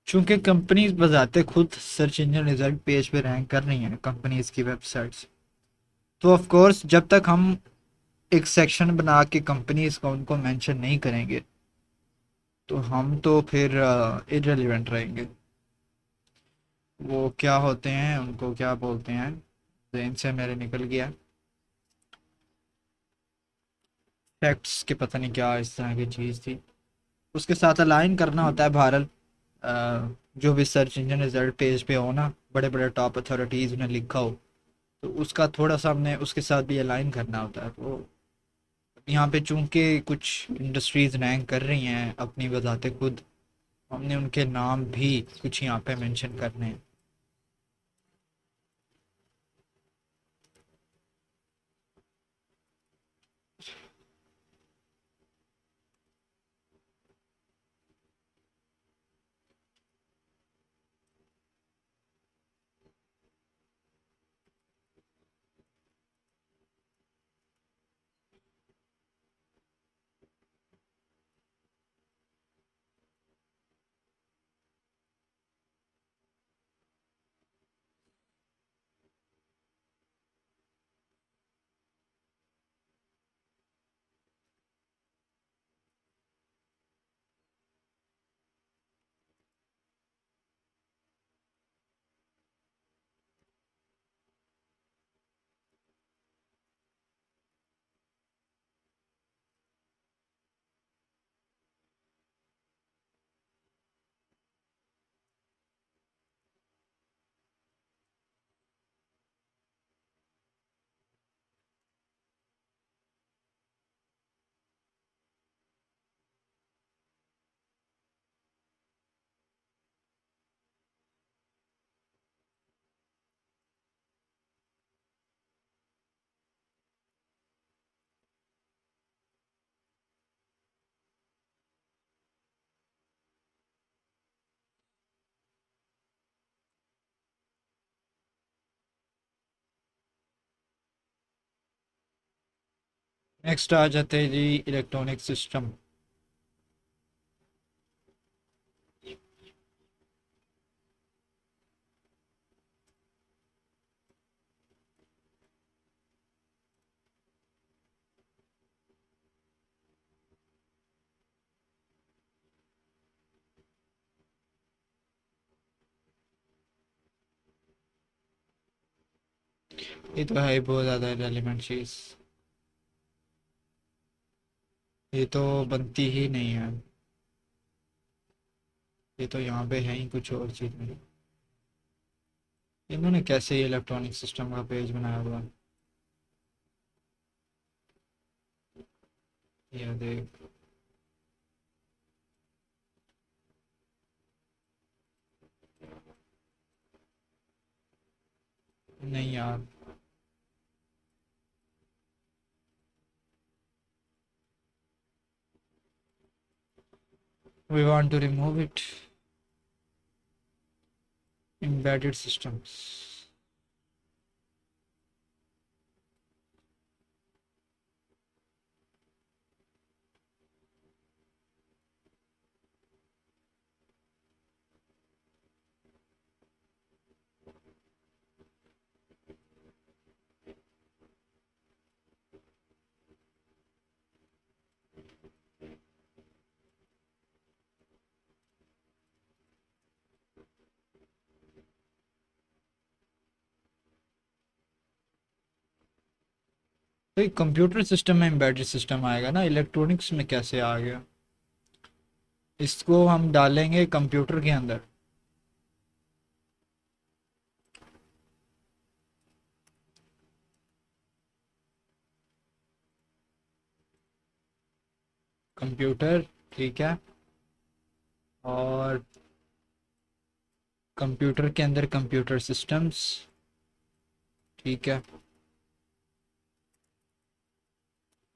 चूंकि कंपनीज बजाते खुद सर्च इंजन रिजल्ट पेज पे रैंक कर रही हैं कंपनीज की वेबसाइट्स, तो ऑफ कोर्स जब तक हम एक सेक्शन बना के कंपनीज का उनको मेंशन नहीं करेंगे तो हम तो फिर इररिलेवेंट रहेंगे। वो क्या होते हैं, उनको क्या बोलते हैं, ज़हन से मेरे निकल गया। फैक्ट्स के पता नहीं क्या इस तरह की चीज़ थी। उसके साथ अलाइन करना होता है भारत, जो भी सर्च इंजन रिजल्ट पेज पे हो ना, बड़े बड़े टॉप अथॉरिटीज़ ने लिखा हो, तो उसका थोड़ा सा हमने उसके साथ भी अलाइन करना होता है। तो यहाँ पे चूंकि कुछ इंडस्ट्रीज रैंक कर रही हैं अपनी वजाते खुद, हमने उनके नाम भी कुछ यहाँ पे मेंशन करने हैं। नेक्स्ट आ जाते हैं जी इलेक्ट्रॉनिक सिस्टम। ये तो है ही बहुत ज़्यादा रेलिवेंट चीज़। ये तो बनती ही नहीं है। ये तो यहाँ पे है ही कुछ और चीज़ में। इन्होंने कैसे ये इलेक्ट्रॉनिक सिस्टम का पेज बनाया हुआ है? ये देख। नहीं यार। We want to remove it. Embedded systems. तो कंप्यूटर सिस्टम में एम्बेडेड सिस्टम आएगा ना, इलेक्ट्रॉनिक्स में कैसे आ गया? इसको हम डालेंगे कंप्यूटर के अंदर। कंप्यूटर, ठीक है। और कंप्यूटर के अंदर कंप्यूटर सिस्टम्स, ठीक है।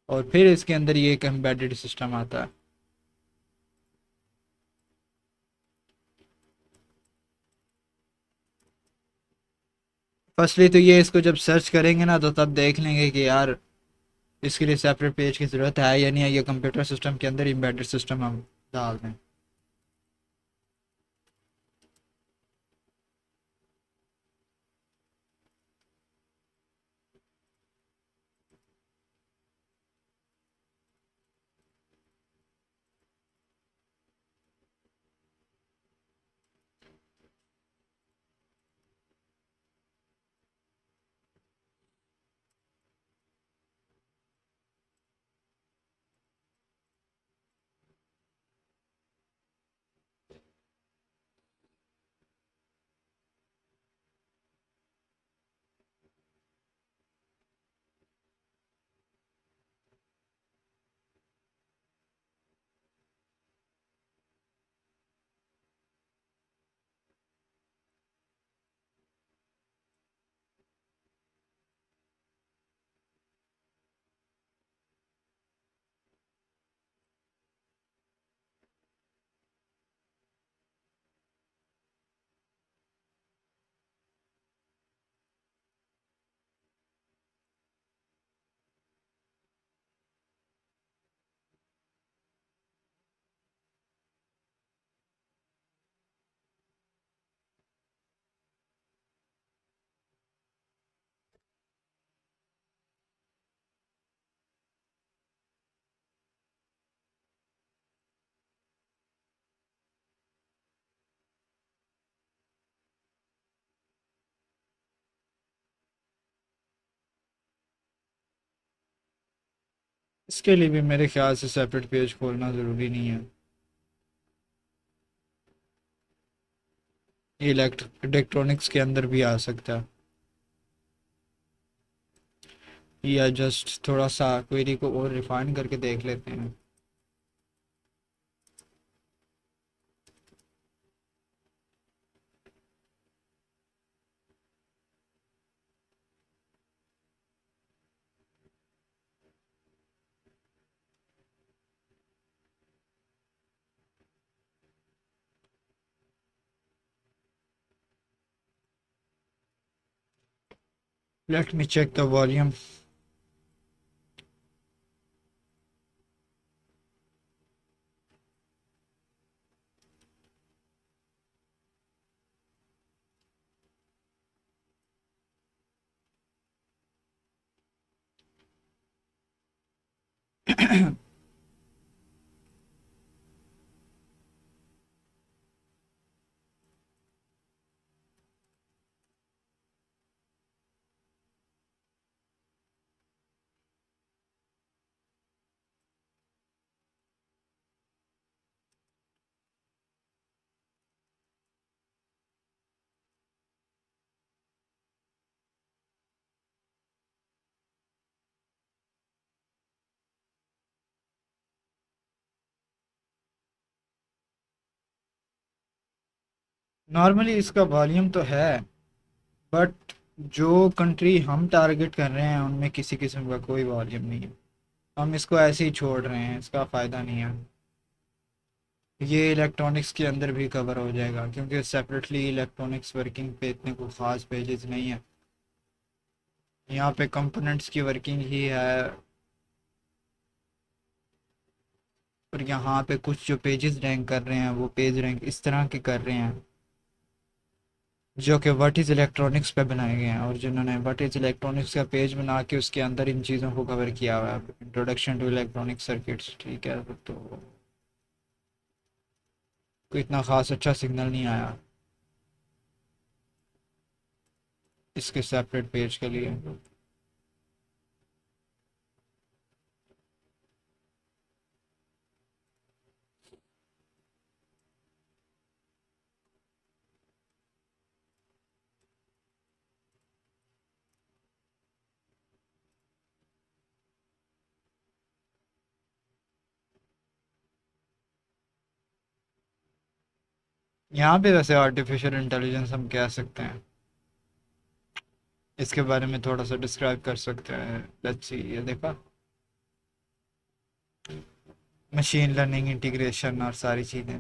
और फिर इसके अंदर ये एक एम्बेडेड सिस्टम आता है। फर्स्टली तो ये इसको जब सर्च करेंगे ना तो तब देख लेंगे कि यार इसके लिए सेपरेट पेज की ज़रूरत है या नहीं है, ये कंप्यूटर सिस्टम के अंदर एम्बेडेड सिस्टम हम डाल दें। इसके लिए भी मेरे ख्याल से सेपरेट पेज खोलना ज़रूरी नहीं है। ये इलेक्ट्रॉनिक्स के अंदर भी आ सकता है, या जस्ट थोड़ा सा क्वेरी को और रिफाइन करके देख लेते हैं। Let me check the volume. Normally इसका वॉल्यूम तो है, बट जो कंट्री हम टारगेट कर रहे हैं उनमें किसी किस्म का कोई वॉल्यूम नहीं है। हम इसको ऐसे ही छोड़ रहे हैं, इसका फ़ायदा नहीं है। ये इलेक्ट्रॉनिक्स के अंदर भी कवर हो जाएगा क्योंकि सेपरेटली इलेक्ट्रॉनिक्स वर्किंग पे इतने कोई ख़ास पेजेस नहीं है। यहाँ पे कंपोनेंट्स की वर्किंग ही है, और यहाँ पे कुछ जो पेजेस रैंक कर रहे हैं वो पेज रैंक इस तरह के कर रहे हैं जो कि व्हाट इज़ इलेक्ट्रॉनिक्स पे बनाए गए हैं, और जिन्होंने व्हाट इज़ इलेक्ट्रॉनिक्स का पेज बना के उसके अंदर इन चीज़ों को कवर किया हुआ है, इंट्रोडक्शन टू इलेक्ट्रॉनिक सर्किट्स। ठीक है, तो कोई इतना ख़ास अच्छा सिग्नल नहीं आया इसके सेपरेट पेज के लिए। यहाँ पे वैसे आर्टिफिशियल इंटेलिजेंस हम कह सकते हैं, इसके बारे में थोड़ा सा डिस्क्राइब कर सकते हैं। लेट्स सी, ये देखा, मशीन लर्निंग इंटीग्रेशन और सारी चीज़ें।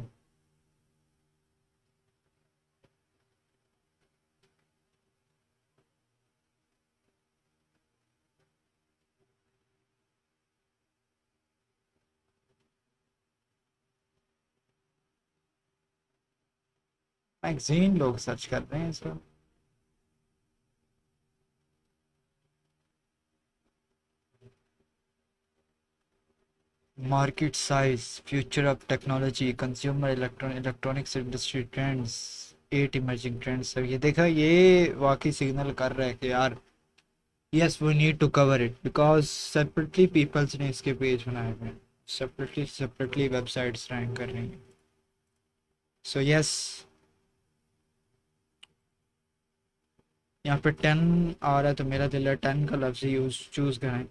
मैगजीन लोग सर्च कर रहे हैं इसको। Market size, future of technology, consumer electronics industry trends, 8 emerging trends. सब ये देखा, ये वाकई सिग्नल कर रहा है कि यार yes we need to cover it, because separately peoples ने इसके पेज बनाए हुए हैं, सेपरेटली सेपरेटली वेबसाइट्स रैंक कर रही हैं। सो यस, यहाँ पे 10 आ रहा है तो मेरा दिल है 10 का लफ्ज़ यूज चूज़ करें।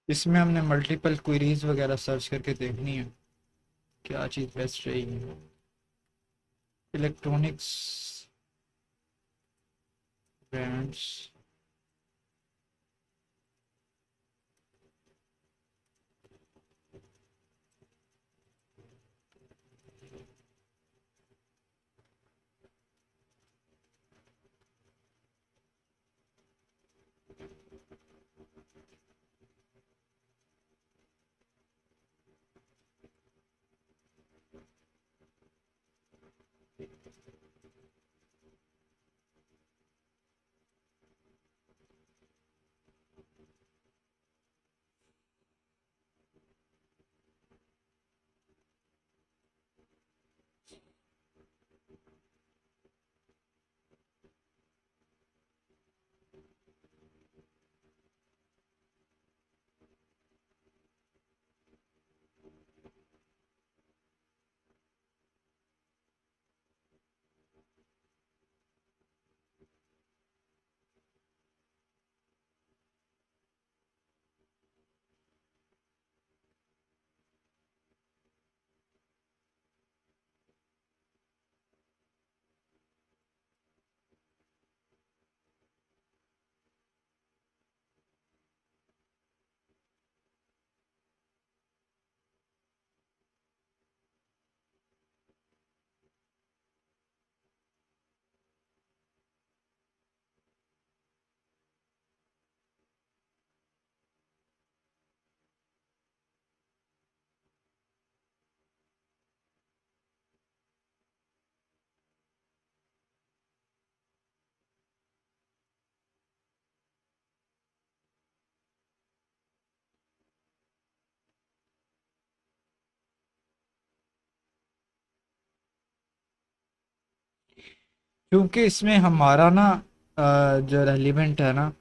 इसमें हमने मल्टीपल क्वेरीज वगैरह सर्च करके देखनी है क्या चीज़ बेस्ट रहेगी। Electronics brands. क्योंकि इसमें हमारा ना जो रेलिवेंट है ना,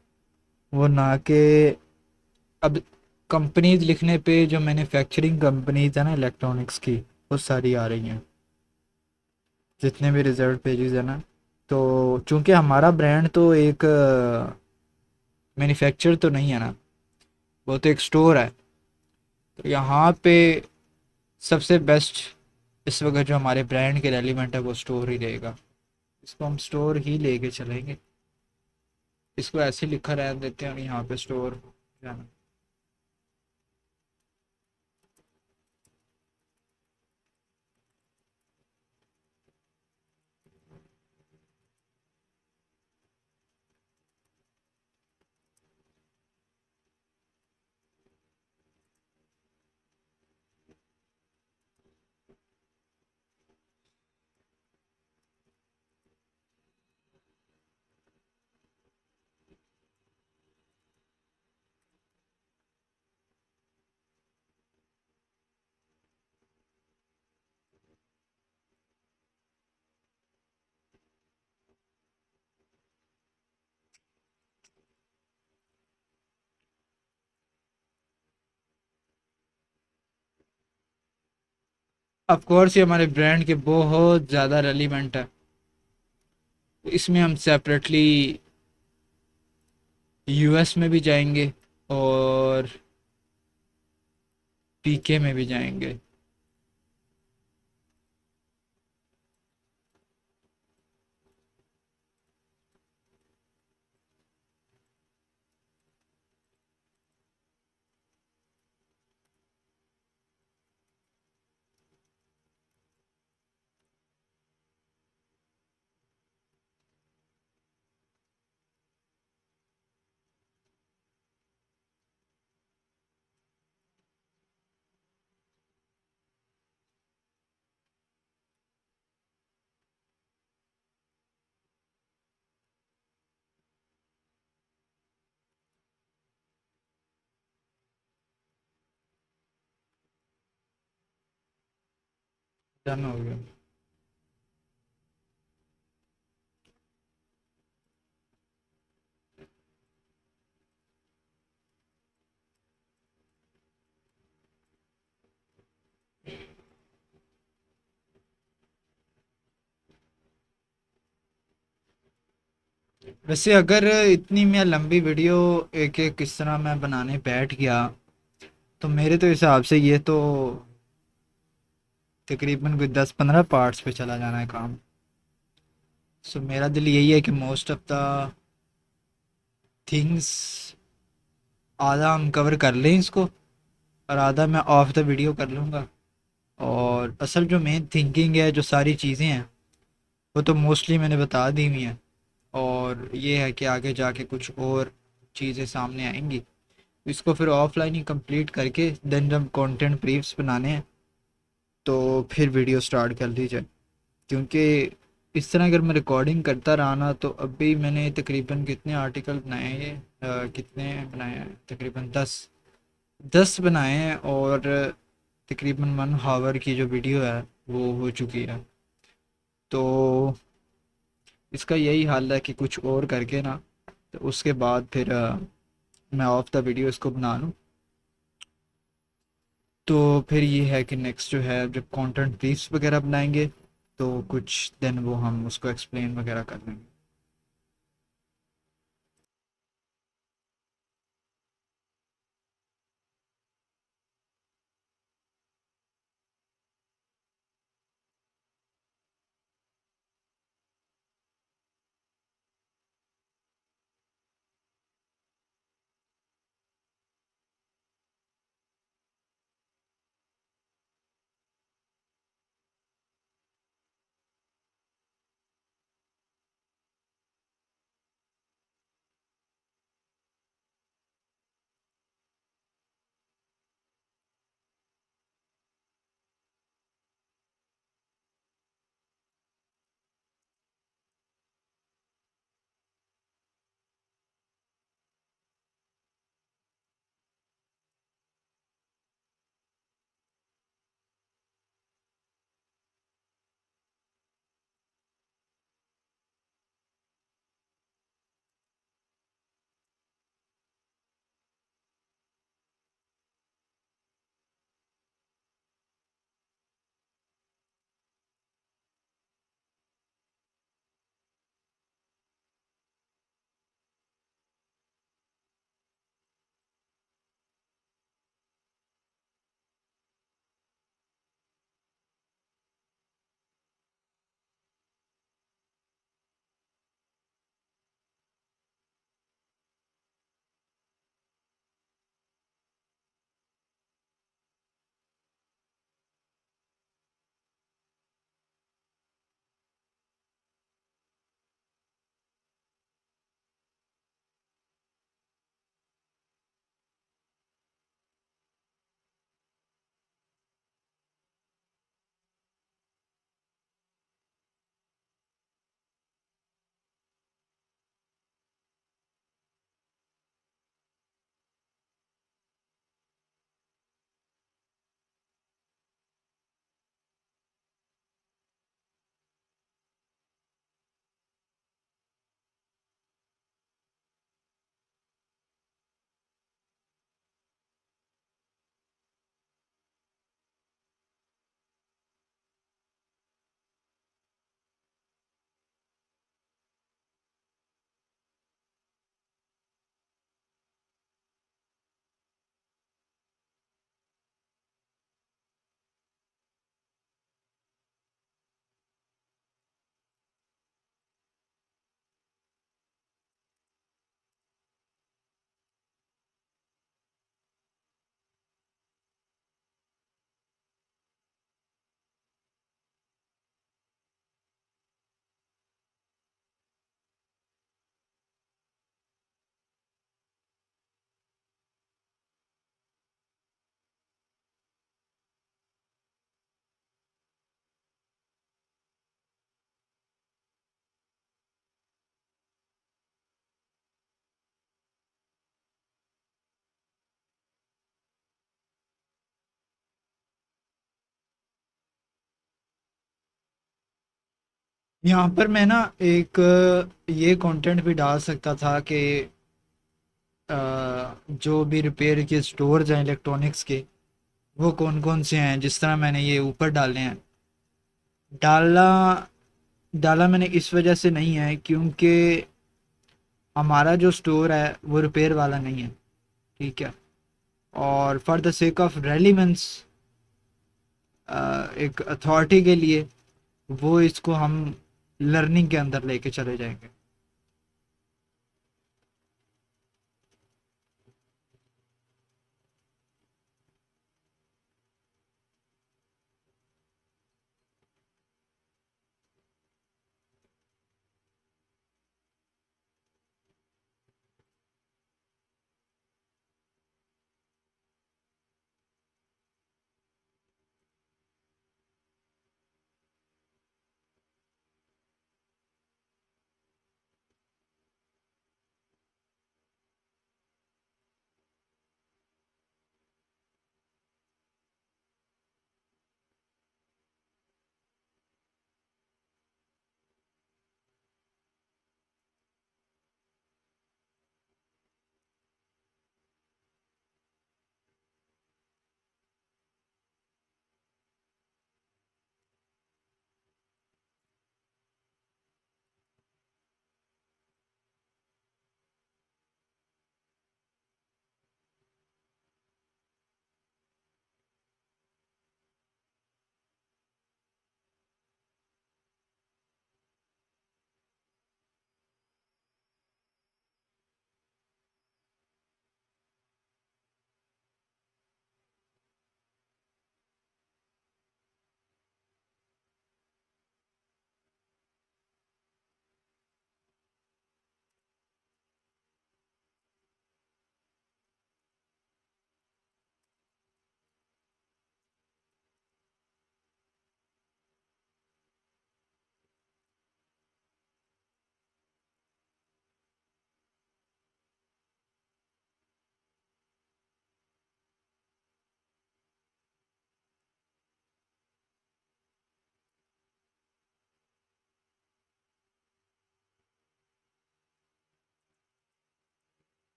वो ना कि अब कंपनीज लिखने पे जो मैन्युफैक्चरिंग कंपनीज है ना इलेक्ट्रॉनिक्स की, वो सारी आ रही हैं, जितने भी रिजल्ट पेजेस है ना। तो चूंकि हमारा ब्रांड तो एक मैन्युफैक्चर तो नहीं है ना, वो तो एक स्टोर है। तो यहाँ पे सबसे बेस्ट इस वक्त जो हमारे ब्रांड के रेलिवेंट है वो स्टोर ही रहेगा। इसको हम स्टोर ही लेके चलेंगे। इसको ऐसे ही लिखा रहने देते हैं और यहाँ पे स्टोर जाना। ऑफ कोर्स ये हमारे ब्रांड के बहुत ज़्यादा रेलिवेंट है। इसमें हम सेपरेटली यूएस में भी जाएंगे और पीके में भी जाएंगे। डन हो गया। वैसे अगर इतनी मैं लंबी वीडियो एक एक किस तरह मैं बनाने बैठ गया, तो मेरे तो हिसाब से ये तो तकरीबन कोई 10-15 पार्ट्स पे चला जाना है काम। सो मेरा दिल यही है कि मोस्ट ऑफ द थिंग्स आधा हम कवर कर लें इसको, और आधा मैं ऑफ द वीडियो कर लूँगा। और असल जो मेन थिंकिंग है, जो सारी चीज़ें हैं, वो तो मोस्टली मैंने बता दी हुई हैं। और ये है कि आगे जाके कुछ और चीज़ें सामने आएंगी, इसको फिर ऑफलाइन ही कंप्लीट करके देन जब कंटेंट ब्रीफ्स बनाने हैं तो फिर वीडियो स्टार्ट कर दी जाए। क्योंकि इस तरह अगर मैं रिकॉर्डिंग करता रहा ना, तो अभी मैंने तकरीबन कितने आर्टिकल बनाए हैं, कितने बनाए हैं, तकरीबन 10 बनाए हैं। और तकरीबन 1 आवर की जो वीडियो है वो हो चुकी है। तो इसका यही हाल है कि कुछ और करके ना, तो उसके बाद फिर मैं ऑफ द वीडियो इसको बना लूँ। तो फिर ये है कि नेक्स्ट जो है जब कंटेंट ब्रीफ्स वगैरह बनाएंगे, तो कुछ देन वो हम उसको एक्सप्लेन वगैरह कर देंगे। यहाँ पर मैं ना एक ये कंटेंट भी डाल सकता था कि जो भी रिपेयर के स्टोर्स हैं इलेक्ट्रॉनिक्स के, वो कौन कौन से हैं, जिस तरह मैंने ये ऊपर डाले हैं। डाला डाला मैंने इस वजह से नहीं है क्योंकि हमारा जो स्टोर है वो रिपेयर वाला नहीं है, ठीक है। और for the sake of relevance, एक अथॉरिटी के लिए, वो इसको हम लर्निंग के अंदर लेके चले जाएंगे।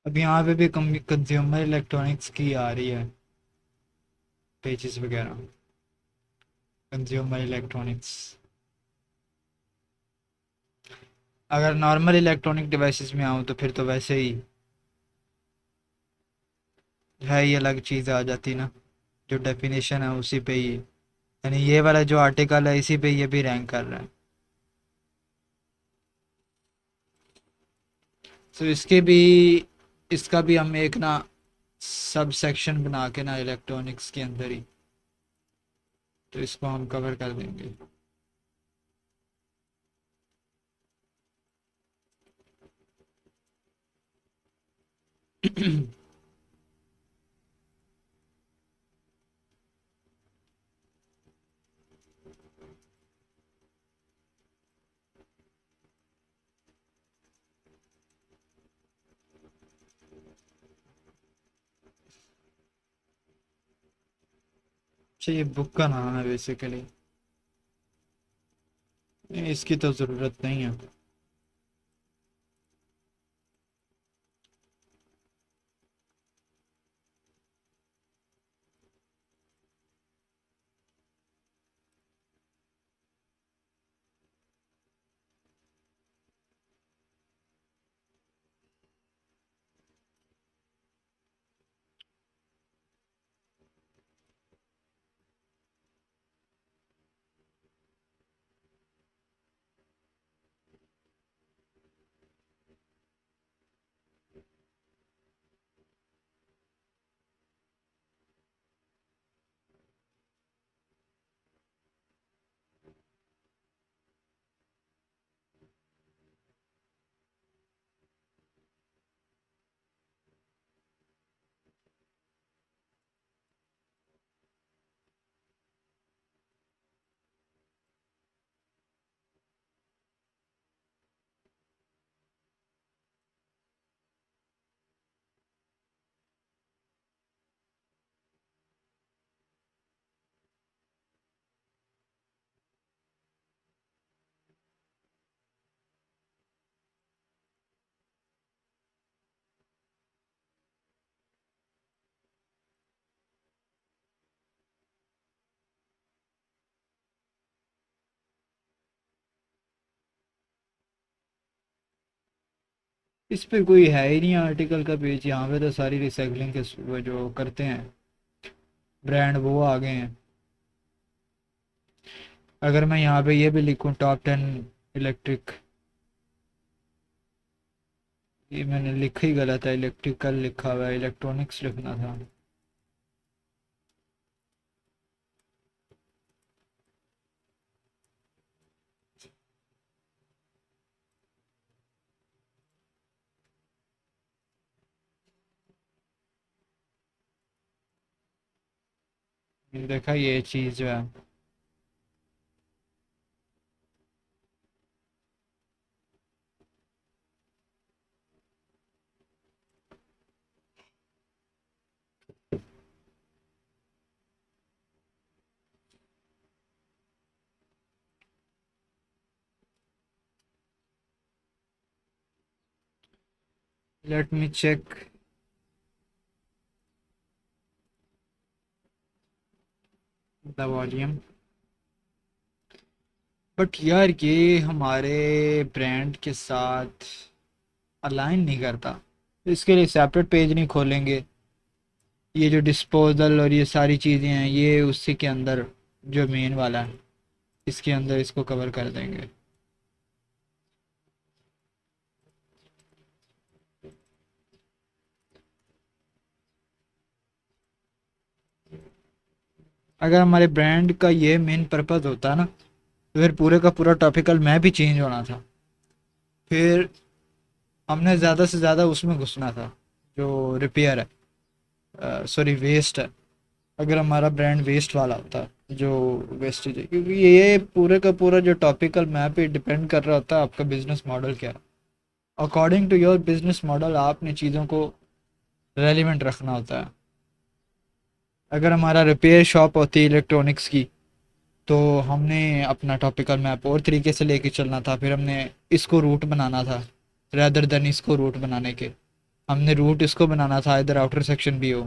अब यहाँ पे भी कंज्यूमर इलेक्ट्रॉनिक्स की आ रही है पेजेस वगैरह। कंज्यूमर इलेक्ट्रॉनिक्स, अगर नॉर्मल इलेक्ट्रॉनिक डिवाइसेस में आऊँ तो फिर तो वैसे ही है, ये अलग चीज़ आ जाती ना, जो डेफिनेशन है उसी पे ही, यानी ये वाला जो आर्टिकल है इसी पे ये भी रैंक कर रहा है। तो इसका भी हम एक ना सब सेक्शन बना के ना इलेक्ट्रॉनिक्स के अंदर ही, तो इसको हम कवर कर देंगे। अच्छा, ये बुक का नाम है बेसिकली, इसकी तो ज़रूरत नहीं है। इस पे कोई है ही नहीं आर्टिकल का पेज, यहाँ पे तो सारी रिसाइकलिंग के वो जो करते हैं ब्रांड वो आ गए हैं। अगर मैं यहाँ पे ये भी लिखूँ टॉप 10 इलेक्ट्रिक, ये मैंने लिखा ही गलत है, इलेक्ट्रिकल लिखा हुआ है, इलेक्ट्रॉनिक्स लिखना था। ये देखा, ये चीज़ जो है, let me check the volume. But यार ये हमारे ब्रांड के साथ अलाइन नहीं करता, इसके लिए सेपरेट पेज नहीं खोलेंगे। ये जो डिस्पोजल और ये सारी चीज़ें हैं ये उसी के अंदर, जो मेन वाला है इसके अंदर इसको कवर कर देंगे। अगर हमारे ब्रांड का ये मेन पर्पज़ होता ना, तो फिर पूरे का पूरा टॉपिकल मैप ही चेंज होना था। फिर हमने ज़्यादा से ज़्यादा उसमें घुसना था जो रिपेयर है, सॉरी वेस्ट है। अगर हमारा ब्रांड वेस्ट वाला होता, जो वेस्टेज है, क्योंकि ये पूरे का पूरा जो टॉपिकल मैप पे डिपेंड कर रहा होता है आपका बिजनेस मॉडल क्या है। According to your business model आपने चीज़ों को रेलिवेंट रखना होता है। अगर हमारा रिपेयर शॉप होती है इलेक्ट्रॉनिक्स की, तो हमने अपना टॉपिकल मैप और तरीके से लेके चलना था, फिर हमने इसको रूट बनाना था रैदर देन इसको रूट बनाने के। हमने रूट इसको बनाना था, इधर आउटर सेक्शन भी हो।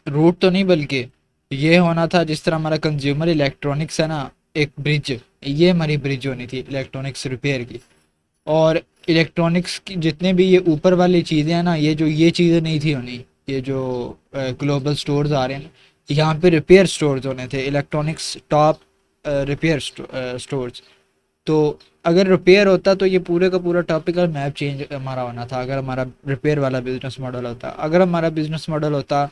रूट तो नहीं, बल्कि ये होना था जिस तरह हमारा कंज्यूमर इलेक्ट्रॉनिक्स है ना, एक ब्रिज, ये हमारी ब्रिज होनी थी इलेक्ट्रॉनिक्स रिपेयर की। और इलेक्ट्रॉनिक्स की जितने भी ये ऊपर वाली चीज़ें हैं ना, ये जो ये चीज़ें नहीं थी होनी, ये जो ग्लोबल स्टोर्स आ रहे हैं ना, यहाँ पे रिपेयर स्टोर्स होने थे, इलेक्ट्रॉनिक्स टॉप रिपेयर स्टोर्स। तो अगर रिपेयर होता तो ये पूरे का पूरा टॉपिकल मैप चेंज हमारा होना था, अगर हमारा रिपेयर वाला बिजनेस मॉडल होता। अगर हमारा बिजनेस मॉडल होता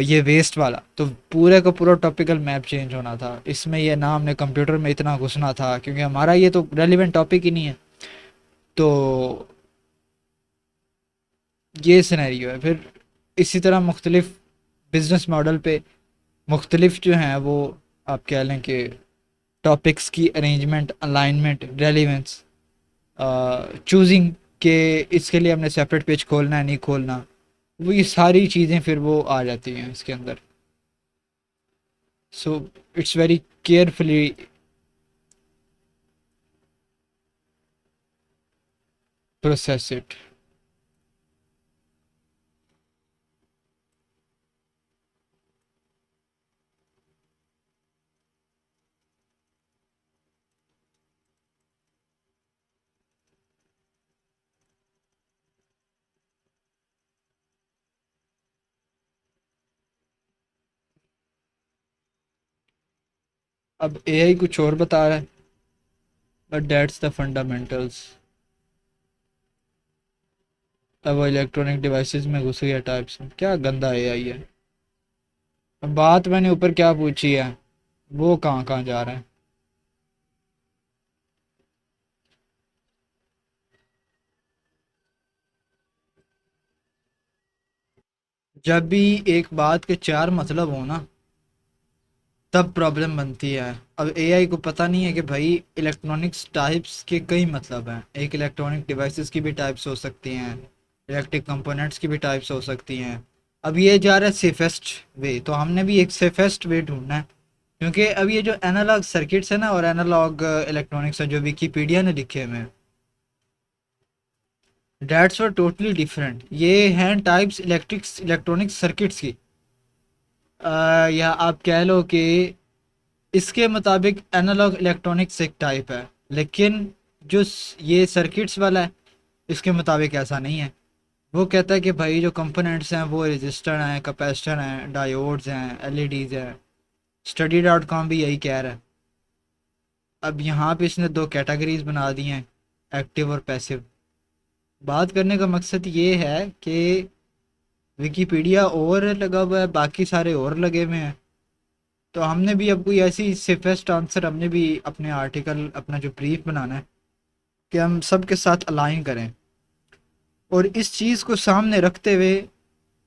ये वेस्ट वाला, तो पूरे का पूरा टॉपिकल मैप चेंज होना था। इसमें ये ना हमने कंप्यूटर में इतना घुसना था, क्योंकि हमारा ये तो रेलिवेंट टॉपिक ही नहीं है। तो ये सिनेरियो है। फिर इसी तरह मुख्तलिफ बिजनेस मॉडल पे मुख्तलिफ जो हैं वो, आप कह लें कि टॉपिक्स की अरेंजमेंट, अलाइनमेंट, रेलिवेंस, चूजिंग के इसके लिए हमने सेपरेट पेज खोलना है नहीं खोलना, वो ये सारी चीज़ें फिर वो आ जाती हैं इसके अंदर। So it's very carefully process it. अब एआई कुछ और बता रहा है, बट दैट्स द फंडामेंटल्स। अब वो इलेक्ट्रॉनिक डिवाइसेस में घुस गया टाइप्स में, क्या गंदा एआई है। अब बात मैंने ऊपर क्या पूछी है, वो कहाँ कहाँ जा रहा है। जब भी एक बात के चार मतलब हो ना, तब प्रॉब्लम बनती है। अब एआई को पता नहीं है कि भाई इलेक्ट्रॉनिक्स टाइप्स के कई मतलब हैं। एक इलेक्ट्रॉनिक डिवाइसेस की भी टाइप्स हो सकती हैं, इलेक्ट्रिक कंपोनेंट्स की भी टाइप्स हो सकती हैं। अब ये जा रहा है सेफेस्ट वे, तो हमने भी एक सेफेस्ट वे ढूंढना है। क्योंकि अब ये जो एनालॉग सर्किट्स है ना और एनालॉग इलेक्ट्रॉनिक्स है जो विकीपीडिया ने लिखे हुए हैं, डेट्स वर टोटली डिफरेंट। ये हैं टाइप्स इलेक्ट्रॉनिक सर्किट्स की। या आप कह लो कि इसके मुताबिक एनालॉग इलेक्ट्रॉनिक्स एक टाइप है, लेकिन जो ये सर्किट्स वाला है, इसके मुताबिक ऐसा नहीं है। वो कहता है कि भाई जो कंपोनेंट्स हैं वो रजिस्टर हैं, कैपेसिटर हैं, डायोड्स हैं, एलईडीज हैं। स्टडी डॉट कॉम भी यही कह रहा है। अब यहाँ पे इसने दो कैटेगरीज बना दी हैं, एक्टिव और पैसिव। बात करने का मकसद ये है कि विकिपीडिया और लगा हुआ है, बाकी सारे और लगे हुए हैं। तो हमने भी अब कोई ऐसी सेफेस्ट आंसर, हमने भी अपने आर्टिकल, अपना जो ब्रीफ बनाना है कि हम सबके साथ अलाइन करें, और इस चीज़ को सामने रखते हुए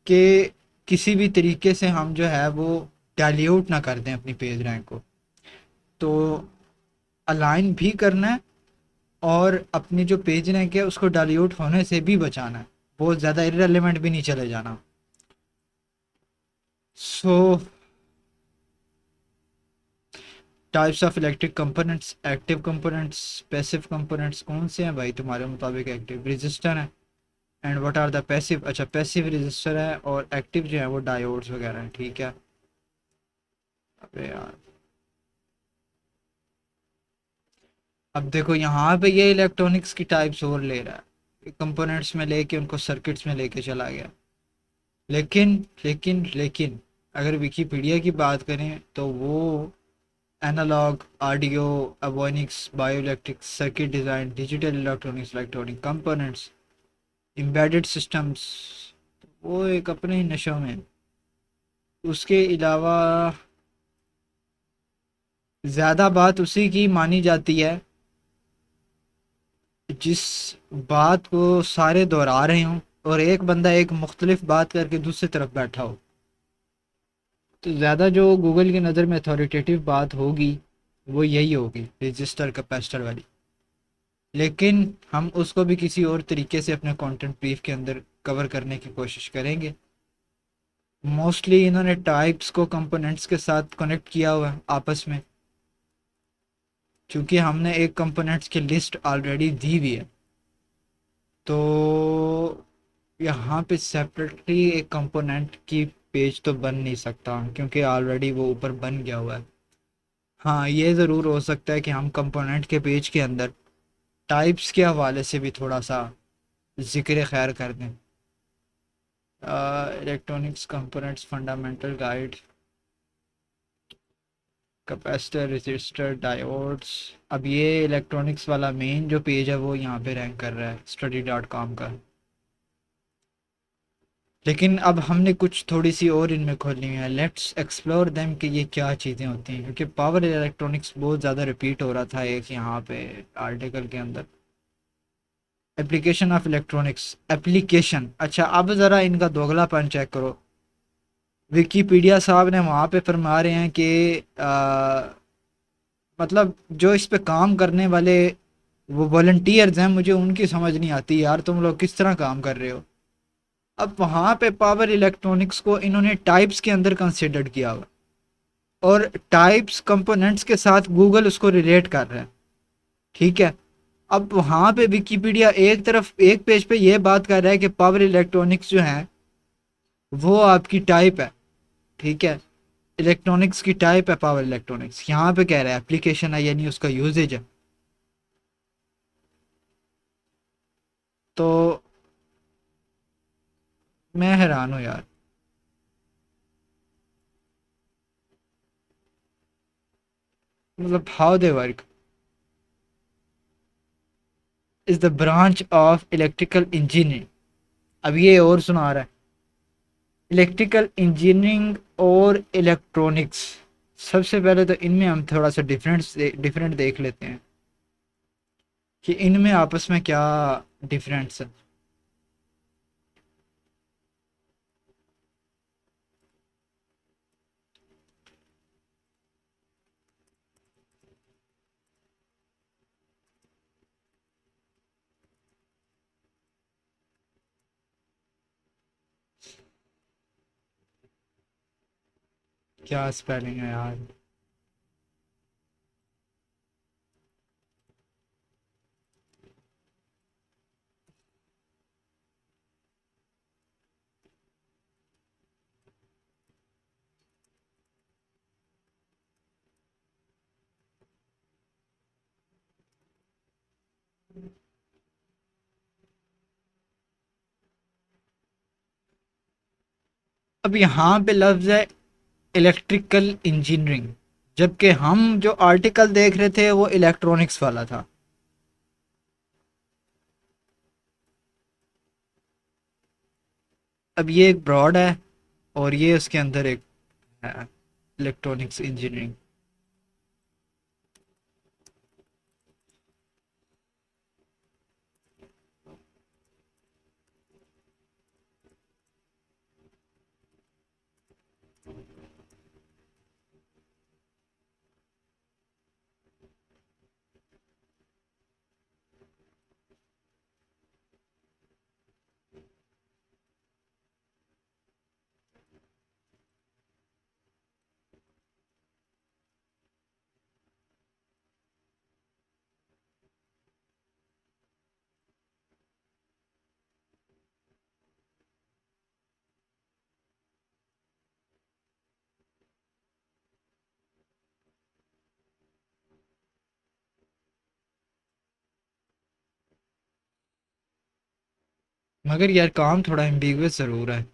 कि किसी भी तरीके से हम जो है वो डाइल्यूट ना कर दें अपनी पेज रैंक को। तो अलाइन भी करना है, और अपनी जो पेज रैंक है उसको डाइल्यूट होने से भी बचाना है, बहुत ज़्यादा इररिलेवेंट भी नहीं चले जाना। So types of electric components, active components, passive components कौन से हैं भाई तुम्हारे मुताबिक? एक्टिव रजिस्टर है। And what are the passive? अच्छा, पैसिव रजिस्टर है, और एक्टिव जो है वो डायोड्स वगैरह हैं, ठीक है। अबे यार, अब देखो यहाँ पे ये इलेक्ट्रॉनिक्स की टाइप्स और ले रहा है, कंपोनेंट्स में लेके उनको सर्किट्स में लेके चला गया। लेकिन अगर विकीपीडिया की बात करें तो वो analog, audio, avionics, bioelectrics, circuit design, digital electronics, electronic components, embedded systems, वो एक अपने ही नशों में। उसके अलावा ज़्यादा बात उसी की मानी जाती है जिस बात को सारे दोहरा रहे हों, और एक बंदा एक मुख्तलिफ बात करके दूसरी तरफ बैठा हो। तो ज़्यादा जो गूगल की नज़र में अथॉरिटेटिव बात होगी वो यही होगी, रजिस्टर कैपेसिटर वाली। लेकिन हम उसको भी किसी और तरीके से अपने कंटेंट ब्रीफ के अंदर कवर करने की कोशिश करेंगे। मोस्टली इन्होंने टाइप्स को कंपोनेंट्स के साथ कनेक्ट किया हुआ है आपस में, क्योंकि हमने एक कंपोनेंट्स की लिस्ट ऑलरेडी दी हुई है। तो यहाँ पे सेपरेटली एक कंपोनेंट की पेज तो बन नहीं सकता, क्योंकि ऑलरेडी वो ऊपर बन गया हुआ है। हाँ, ये ज़रूर हो सकता है कि हम कंपोनेंट के पेज के अंदर टाइप्स के हवाले से भी थोड़ा सा जिक्र खैर कर दें। Electronics components fundamental guide, capacitor, resistor, diodes. अब ये इलेक्ट्रॉनिक्स वाला मेन जो पेज है वो यहाँ पे रैंक कर रहा है study.com का। लेकिन अब हमने कुछ थोड़ी सी और इनमें खोलनी है, लेट्स एक्सप्लोर देम कि ये क्या चीज़ें होती हैं, क्योंकि पावर इलेक्ट्रॉनिक्स बहुत ज़्यादा रिपीट हो रहा था एक यहाँ पे आर्टिकल के अंदर। Application of electronics, application. अच्छा, अब ज़रा इनका दोगलापन चेक करो। विकीपीडिया साहब ने वहाँ पे फरमा रहे हैं कि मतलब जो इस पे काम करने वाले वो वॉलंटियर्स हैं, मुझे उनकी समझ नहीं आती यार, तुम लोग किस तरह काम कर रहे हो। अब वहाँ पे पावर इलेक्ट्रॉनिक्स को इन्होंने टाइप्स के अंदर कंसिडर्ड किया हुआ, और टाइप्स कंपोनेंट्स के साथ गूगल उसको रिलेट कर रहा है। ठीक है। अब वहाँ पे विकीपीडिया एक तरफ एक पेज पे ये बात कर रहा है कि पावर इलेक्ट्रॉनिक्स जो है वो आपकी टाइप है। ठीक है, इलेक्ट्रॉनिक्स की टाइप है पावर इलेक्ट्रॉनिक्स। यहाँ पे कह रहा है एप्लीकेशन है, यानी उसका यूजेज है। तो मैं हैरान हूँ यार। मतलब how they work is the branch of electrical engineering. अब ये और सुना रहा है, इलेक्ट्रिकल इंजीनियरिंग और इलेक्ट्रॉनिक्स। सबसे पहले तो इनमें हम थोड़ा सा डिफरेंट देख लेते हैं कि इनमें आपस में क्या डिफरेंस है। क्या स्पेलिंग है यार। अब यहाँ पे लफ्ज़ है इलेक्ट्रिकल इंजीनियरिंग, जबकि हम जो आर्टिकल देख रहे थे वो इलेक्ट्रॉनिक्स वाला था। अब ये एक ब्रॉड है और ये उसके अंदर एक है इलेक्ट्रॉनिक्स इंजीनियरिंग। मगर यार काम थोड़ा एम्बिगुअस ज़रूर है।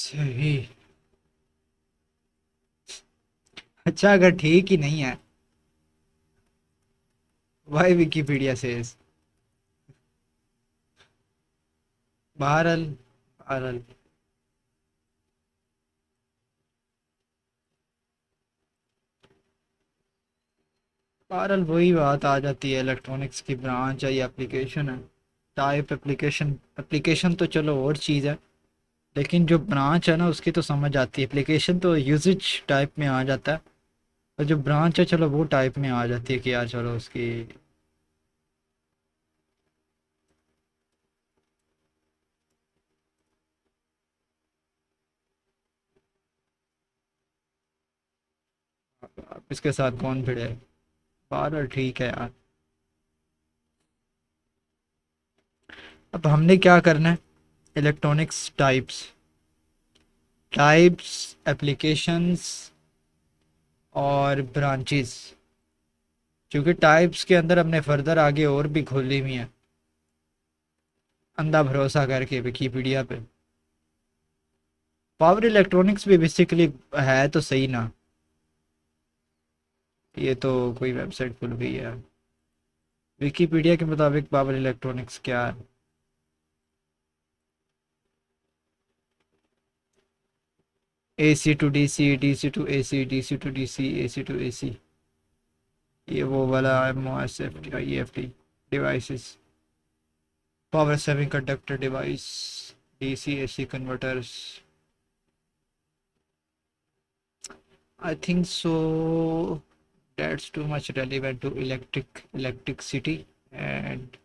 सही। अच्छा, अगर ठीक ही नहीं है, वाई विकिपीडिया से। बहरहाल, बहरहाल। बहरहाल वही बात आ जाती है, इलेक्ट्रॉनिक्स की ब्रांच है या एप्लीकेशन है। टाइप एप्लीकेशन, एप्लीकेशन तो चलो और चीज़ है, लेकिन जो ब्रांच है ना उसकी तो समझ आती है। एप्लीकेशन तो यूजेज टाइप में आ जाता है, और जो ब्रांच है चलो वो टाइप में आ जाती है कि यार चलो उसकी। अब इसके साथ कौन भिड़े। बहरहाल ठीक है यार। अब हमने क्या करना है, इलेक्ट्रॉनिक्स टाइप्स, टाइप्स, एप्लीकेशंस और ब्रांचेस। क्योंकि टाइप्स के अंदर हमने फर्दर आगे और भी खोली हुई हैं, अंधा भरोसा करके विकीपीडिया पे। पावर इलेक्ट्रॉनिक्स भी बेसिकली है तो सही ना। ये तो कोई वेबसाइट खुल गई है। विकीपीडिया के मुताबिक पावर इलेक्ट्रॉनिक्स क्या है। AC to DC, DC to AC, DC to DC, AC to AC. ये वो वाला M O S F T I F T devices. Power semiconductor device, DC AC converters. I think so that's too much relevant to electricity and।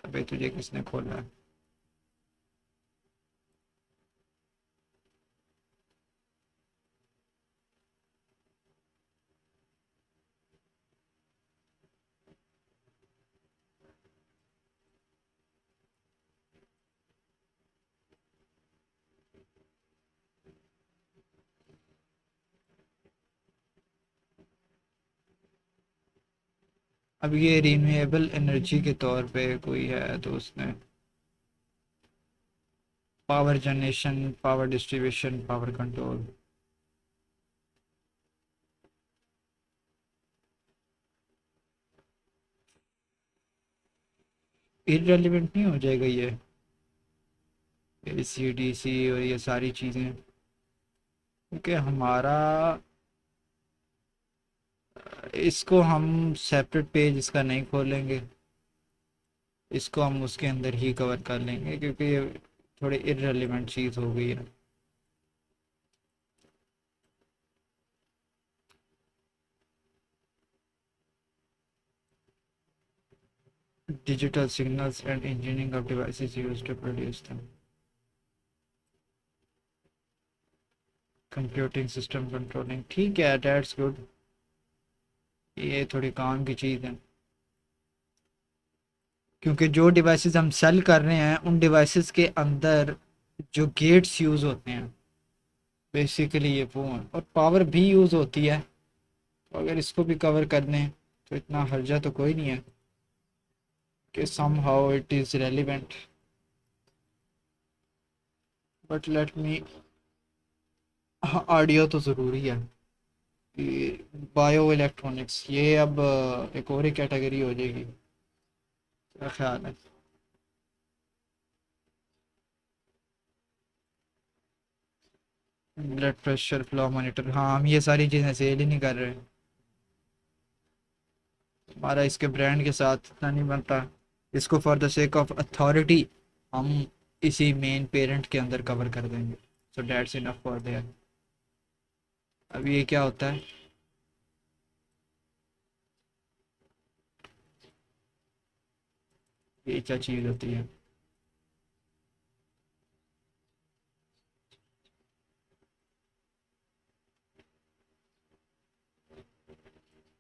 अबे तुझे किसने खोला है। अब ये रिन्यूएबल एनर्जी के तौर पे कोई है तो उसने power generation, power distribution, power control. Irrelevant नहीं हो जाएगा ये, एसी डीसी और ये सारी चीज़ें, क्योंकि हमारा इसको हम सेपरेट पेज इसका नहीं खोलेंगे, इसको हम उसके अंदर ही कवर कर लेंगे क्योंकि ये थोड़ी इररेलेवेंट चीज़ हो गई है। Digital signals and engineering of devices used to produce them. Computing system controlling, ठीक है, दैट्स गुड। ये थोड़ी काम की चीज़ है, क्योंकि जो डिवाइसेस हम सेल कर रहे हैं उन डिवाइसेस के अंदर जो गेट्स यूज़ होते हैं बेसिकली ये वो हैं, और पावर भी यूज़ होती है। तो अगर इसको भी कवर कर दें तो इतना हर्जा तो कोई नहीं है कि somehow it is relevant. But let me, हाँ ऑडियो तो ज़रूरी है। बायो इलेक्ट्रॉनिक्स ये अब एक और ही कैटेगरी हो जाएगी, क्या ख्याल है। ब्लड प्रेशर फ्लो मॉनिटर, हाँ हम ये सारी चीज़ें सेल ही नहीं कर रहे। हमारा इसके ब्रांड के साथ इतना नहीं बनता। इसको for the sake of authority हम इसी मेन पेरेंट के अंदर कवर कर देंगे। So that's enough for their. अब ये क्या होता है, ये क्या चीज़ होती है।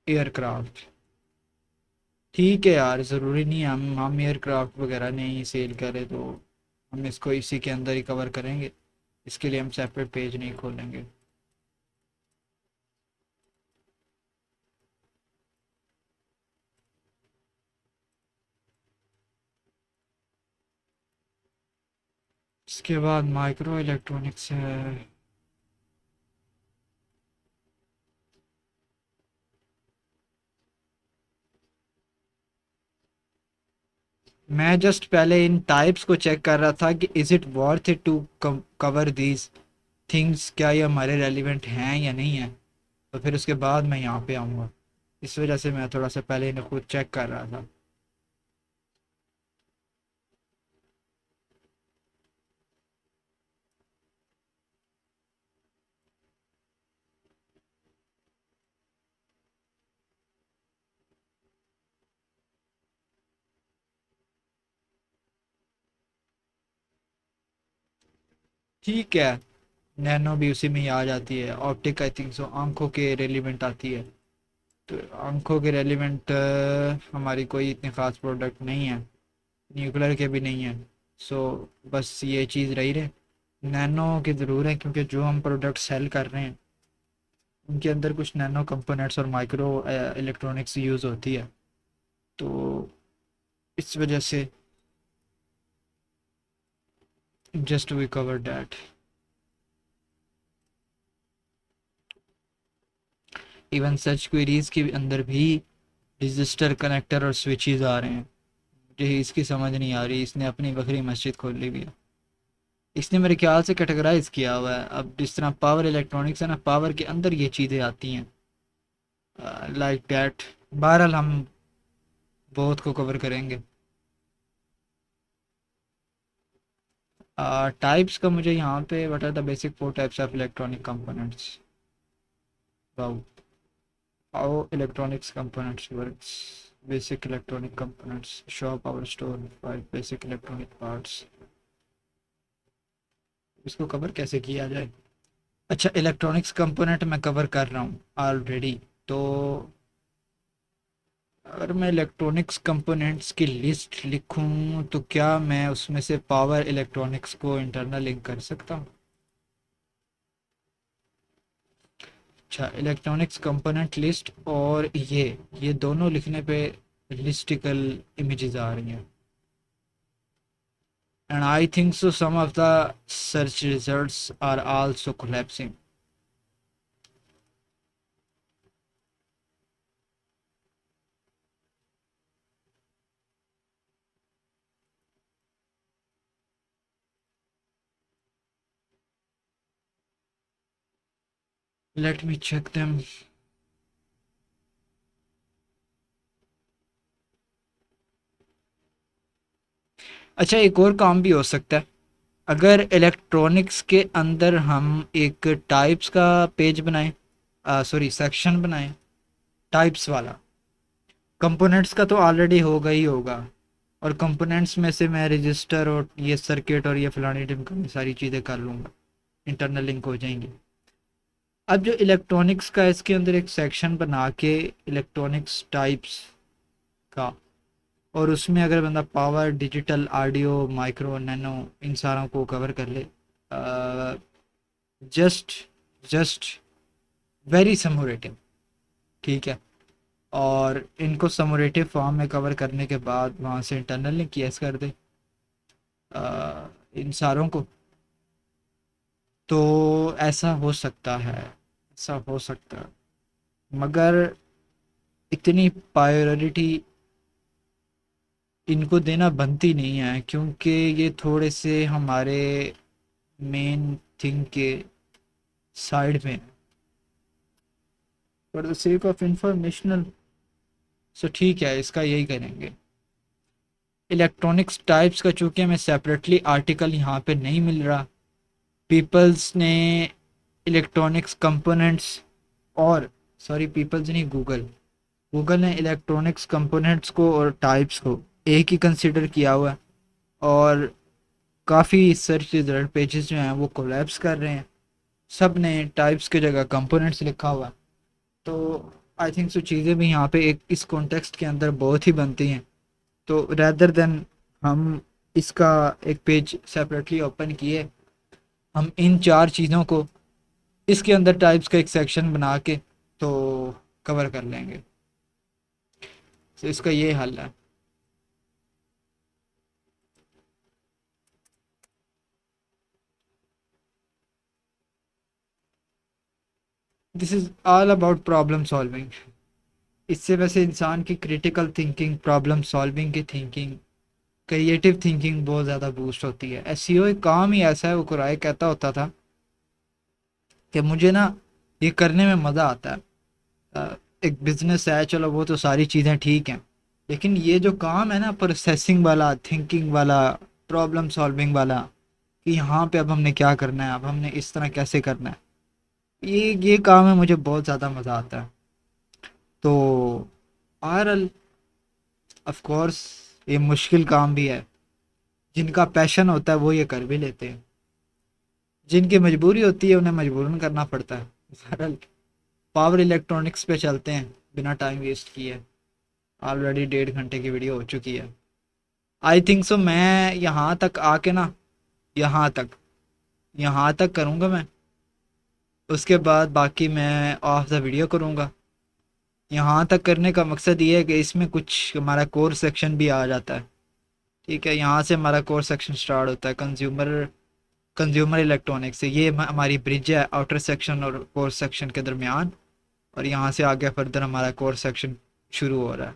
एयरक्राफ्ट, ठीक है यार, ज़रूरी नहीं है हम एयरक्राफ्ट वगैरह नहीं सेल करें, तो हम इसको इसी के अंदर ही कवर करेंगे। इसके लिए हम सेपरेट पेज नहीं खोलेंगे। इसके बाद माइक्रो इलेक्ट्रॉनिक्स है। मैं जस्ट पहले इन टाइप्स को चेक कर रहा था कि is it worth it to cover these things, क्या ये हमारे रेलिवेंट हैं या नहीं है। तो फिर उसके बाद मैं यहाँ पे आऊँगा। इस वजह से मैं थोड़ा सा पहले इन्हें खुद चेक कर रहा था। ठीक है, नैनो भी उसी में ही आ जाती है। ऑप्टिक आई थिंक सो आंखों के रेलिवेंट आती है। तो आंखों के रेलिवेंट हमारी कोई इतनी ख़ास प्रोडक्ट नहीं है, न्यूक्लियर के भी नहीं है। सो बस ये चीज़ रही रहे। नैनो की ज़रूर है क्योंकि जो हम प्रोडक्ट सेल कर रहे हैं उनके अंदर कुछ नैनो कंपोनेंट्स और माइक्रो इलेक्ट्रॉनिक्स यूज़ होती है। तो इस वजह से just we cover that. Even search queries के अंदर भी रजिस्टर कनेक्टर और स्विचेस आ रहे हैं। मुझे इसकी समझ नहीं आ रही, इसने अपनी बकरी मस्जिद खोल ली भी है। इसने मेरे ख्याल से कैटेगराइज किया हुआ है। अब जिस तरह पावर इलेक्ट्रॉनिक्स है ना, पावर के अंदर ये चीज़ें आती हैं लाइक डैट। बहरहाल हम बहुत को कवर करेंगे। टाइप्स का मुझे यहाँ पे what are the basic four types of electronic components. How electronics components works. Basic electronic components show power store five basic electronic parts. इसको कवर कैसे किया जाए? अच्छा, इलेक्ट्रॉनिक्स कंपोनेंट मैं कवर कर रहा हूँ ऑलरेडी। तो अगर मैं इलेक्ट्रॉनिक्स कंपोनेंट्स की लिस्ट लिखूं तो क्या मैं उसमें से पावर इलेक्ट्रॉनिक्स को इंटरनल लिंक कर सकता हूँ? अच्छा, इलेक्ट्रॉनिक्स कंपोनेंट लिस्ट और ये दोनों लिखने पे लिस्टिकल इमेजेस आ रही हैं। And I think so some of the search results are also collapsing. Let me check them. अच्छा, एक और काम भी हो सकता है। अगर इलेक्ट्रॉनिक्स के अंदर हम एक टाइप्स का पेज बनाएं, सॉरी सेक्शन बनाएं टाइप्स वाला। कंपोनेंट्स का तो ऑलरेडी होगा ही होगा। और कंपोनेंट्स में से मैं रजिस्टर और ये सर्किट और ये फलानी ढिमकानी सारी चीज़ें कर लूँगा, इंटरनल लिंक हो जाएंगी। अब जो इलेक्ट्रॉनिक्स का इसके अंदर एक सेक्शन बना के इलेक्ट्रॉनिक्स टाइप्स का, और उसमें अगर बंदा power digital audio micro nano इन सारों को कवर कर ले, जस्ट जस्ट वेरी समोरेटिव, ठीक है। और इनको समोरेटिव फॉर्म में कवर करने के बाद वहाँ से इंटरनल लिंक यस कर दे इन सारों को। तो ऐसा हो सकता है, ऐसा हो सकता है। मगर इतनी प्रायोरिटी इनको देना बनती नहीं है क्योंकि ये थोड़े से हमारे मेन थिंग के साइड में, for the sake of informational. So ठीक है, इसका यही करेंगे। इलेक्ट्रॉनिक्स टाइप्स का चूंकि हमें सेपरेटली आर्टिकल यहाँ पे नहीं मिल रहा, पीपल्स ने इलेक्ट्रॉनिक्स कंपोनेंट्स और सॉरी पीपल्स नहीं, गूगल गूगल ने इलेक्ट्रॉनिक्स कंपोनेंट्स को और टाइप्स को एक ही कंसिडर किया हुआ है। और काफ़ी सर्च रिजल्ट पेजेस जो हैं वो कोलैप्स कर रहे हैं। सब ने टाइप्स की जगह कंपोनेंट्स लिखा हुआ है। तो आई थिंक सो चीज़ें भी यहाँ पे एक इस कॉन्टेक्स्ट के अंदर बहुत ही बनती हैं। तो रैदर देन हम इसका एक पेज सेपरेटली ओपन किए, हम इन चार चीज़ों को इसके अंदर टाइप्स का एक सेक्शन बना के तो कवर कर लेंगे। तो इसका ये हल है। This is all about problem solving. इससे वैसे इंसान की क्रिटिकल थिंकिंग, प्रॉब्लम सॉल्विंग की थिंकिंग, क्रिएटिव थिंकिंग बहुत ज़्यादा बूस्ट होती है। एसईओ एक काम ही ऐसा है, वो कुराई कहता होता था कि मुझे ना ये करने में मज़ा आता है। एक बिजनेस है, चलो वो तो सारी चीज़ें ठीक हैं, लेकिन ये जो काम है ना प्रोसेसिंग वाला, थिंकिंग वाला, प्रॉब्लम सॉल्विंग वाला, कि यहाँ पे अब हमने क्या करना है, अब हमने इस तरह कैसे करना है, ये काम है, मुझे बहुत ज़्यादा मज़ा आता है। तो बहरहाल, ऑफ कोर्स, ये मुश्किल काम भी है। जिनका पैशन होता है वो ये कर भी लेते हैं, जिनकी मजबूरी होती है उन्हें मजबूरन करना पड़ता है। बहरहाल, पावर इलेक्ट्रॉनिक्स पे चलते हैं बिना टाइम वेस्ट किए। ऑलरेडी 1.5 घंटे की वीडियो हो चुकी है। आई थिंक सो मैं यहाँ तक आके ना, यहाँ तक यहाँ तक करूँगा मैं। उसके बाद बाकी मैं ऑफ द वीडियो करूँगा। यहाँ तक करने का मकसद ये है कि इसमें कुछ हमारा कोर सेक्शन भी आ जाता है। ठीक है, यहाँ से हमारा कोर सेक्शन स्टार्ट होता है, कंज्यूमर कंज्यूमर इलेक्ट्रॉनिक्स से। ये हमारी ब्रिज है आउटर सेक्शन और कोर सेक्शन के दरमियान। और यहाँ से आगे फर्दर हमारा कोर सेक्शन शुरू हो रहा है।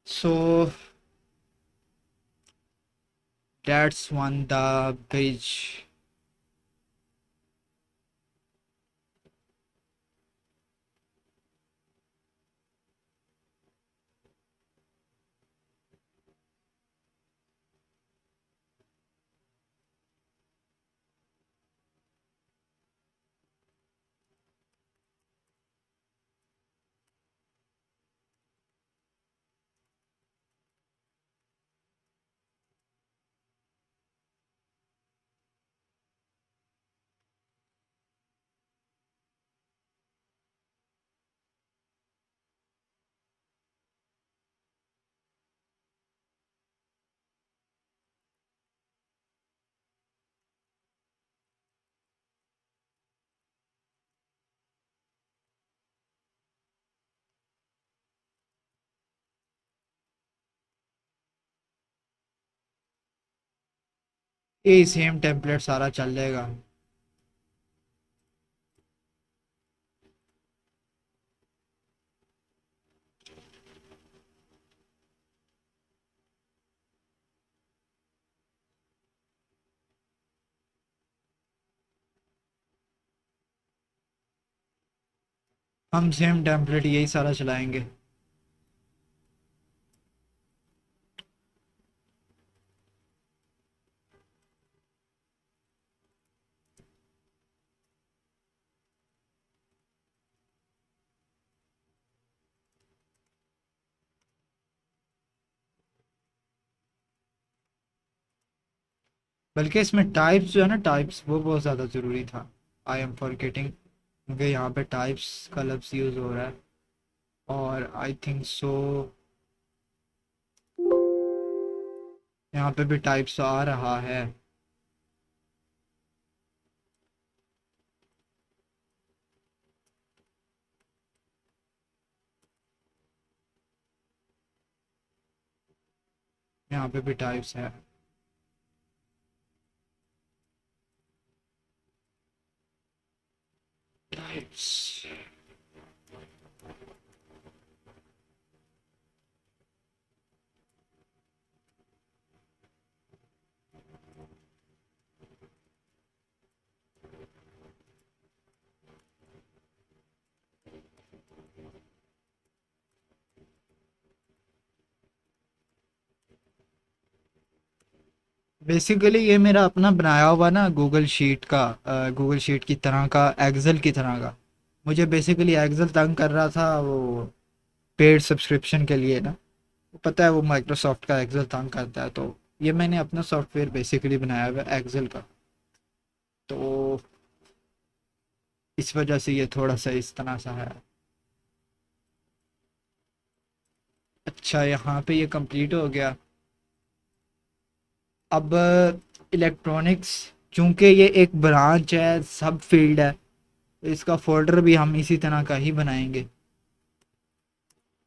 So that's one the bridge. ये सेम टेम्पलेट सारा चल जाएगा। हम सेम टेम्पलेट यही सारा चलाएंगे। बल्कि इसमें टाइप्स जो है ना, टाइप्स वो बहुत ज़्यादा ज़रूरी था। आई एम फॉरगेटिंग, क्योंकि यहाँ पे टाइप्स का लफ्ज़ यूज़ हो रहा है। और आई थिंक सो यहाँ पे भी टाइप्स आ रहा है। यहाँ पे भी टाइप्स है। टाइप्स। बेसिकली ये मेरा अपना बनाया हुआ ना गूगल शीट का, गूगल शीट की तरह का, एक्सेल की तरह का। मुझे बेसिकली एक्सेल तंग कर रहा था, वो पेड सब्सक्रिप्शन के लिए ना। पता है वो माइक्रोसॉफ्ट का एक्सेल तंग करता है, तो ये मैंने अपना सॉफ्टवेयर बेसिकली बनाया हुआ है एक्सेल का। तो इस वजह से ये थोड़ा सा इस तरह सा है। अच्छा, यहाँ पे ये कंप्लीट हो गया। अब इलेक्ट्रॉनिक्स, चूंकि ये एक ब्रांच है, सब फील्ड है, तो इसका फोल्डर भी हम इसी तरह का ही बनाएंगे।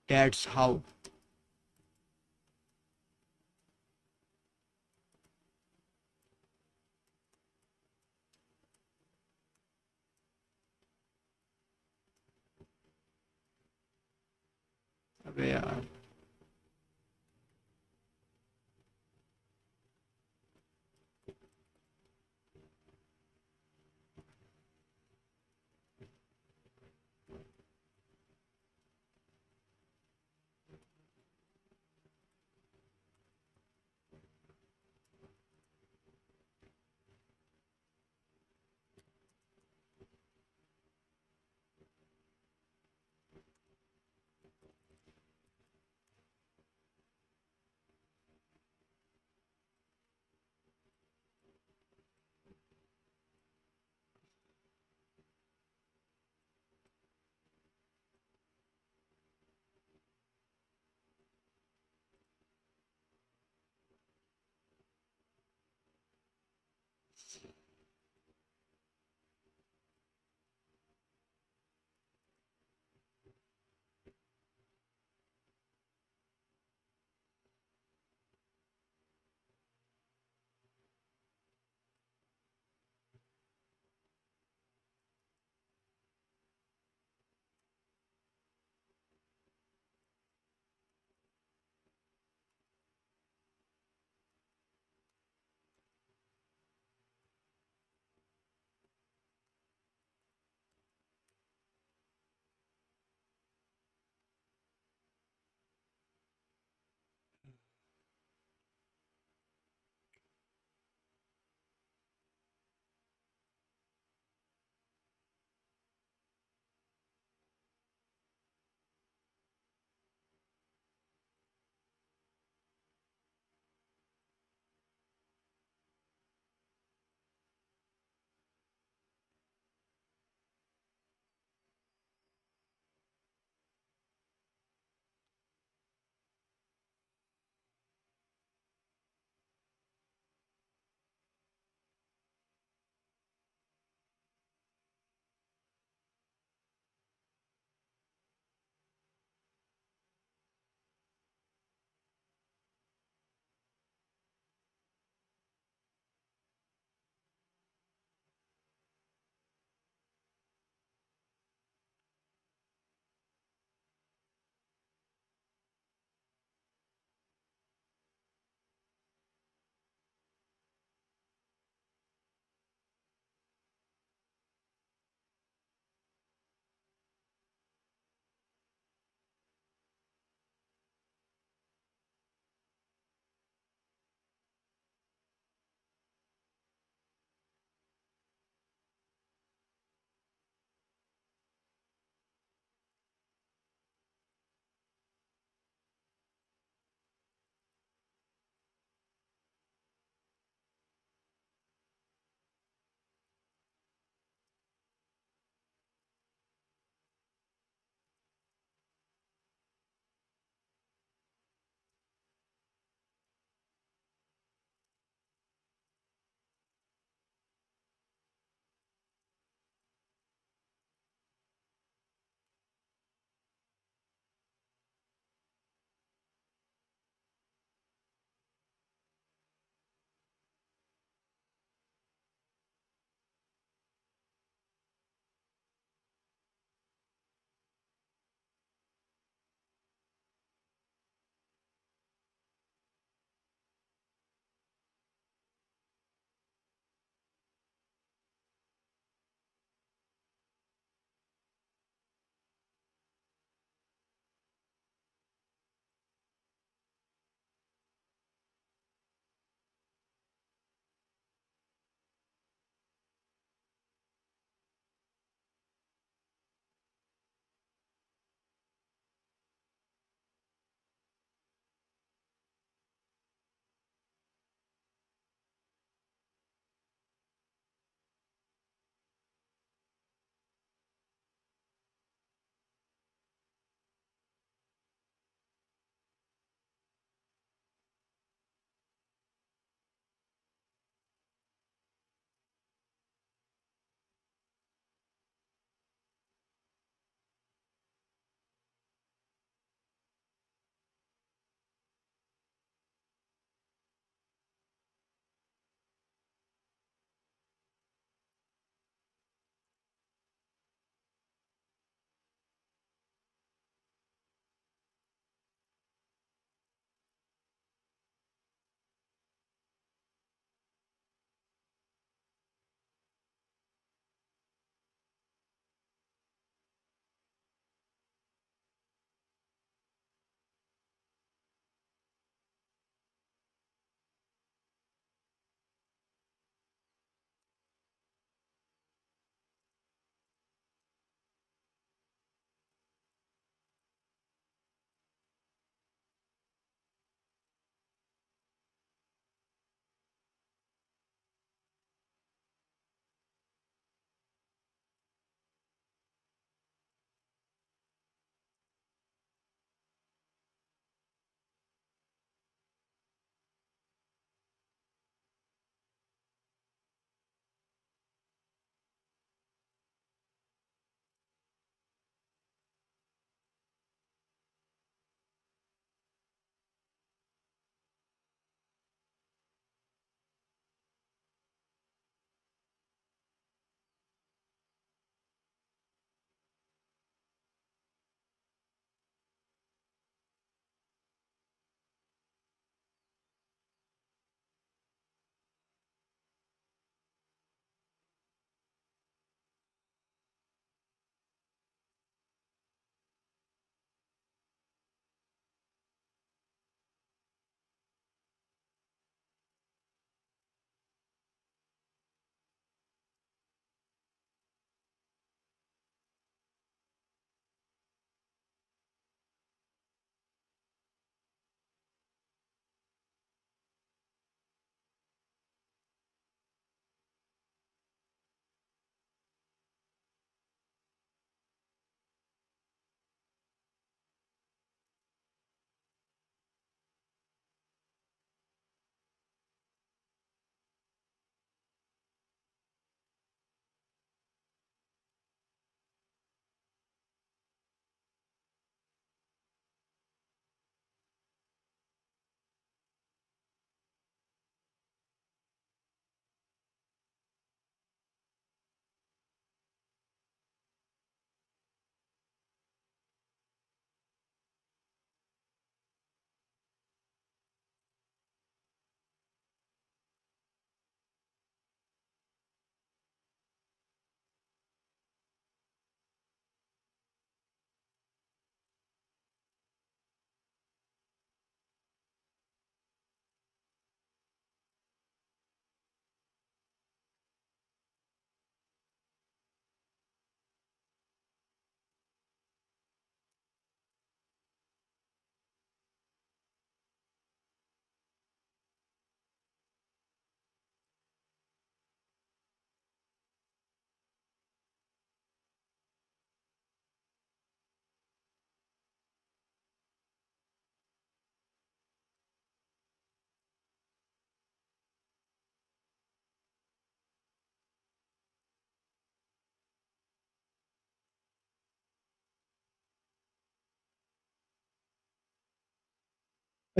That's how. अबे यार।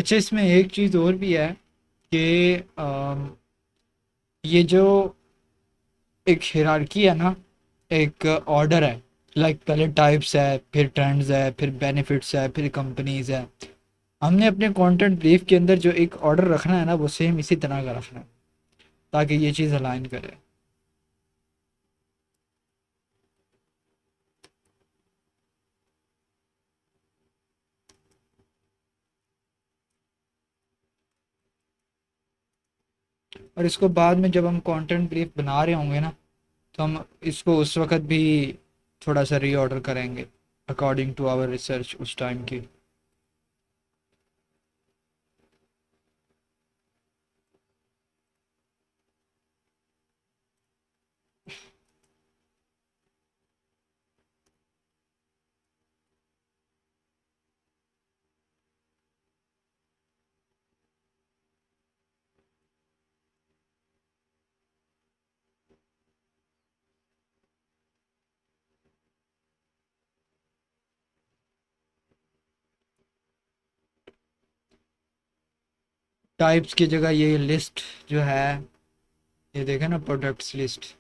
अच्छा, इसमें एक चीज़ और भी है कि ये जो एक हिरार्की है ना, एक ऑर्डर है। लाइक पहले टाइप्स है, फिर ट्रेंड्स है, फिर बेनिफिट्स है, फिर कंपनीज है। हमने अपने कंटेंट ब्रीफ के अंदर जो एक ऑर्डर रखना है ना, वो सेम इसी तरह का रखना है, ताकि ये चीज़ अलाइन करे। और इसको बाद में जब हम कंटेंट ब्रीफ बना रहे होंगे ना, तो हम इसको उस वक्त भी थोड़ा सा रीऑर्डर करेंगे अकॉर्डिंग टू आवर रिसर्च उस टाइम की। टाइप्स की जगह ये लिस्ट जो है, ये देखें ना, प्रोडक्ट्स लिस्ट।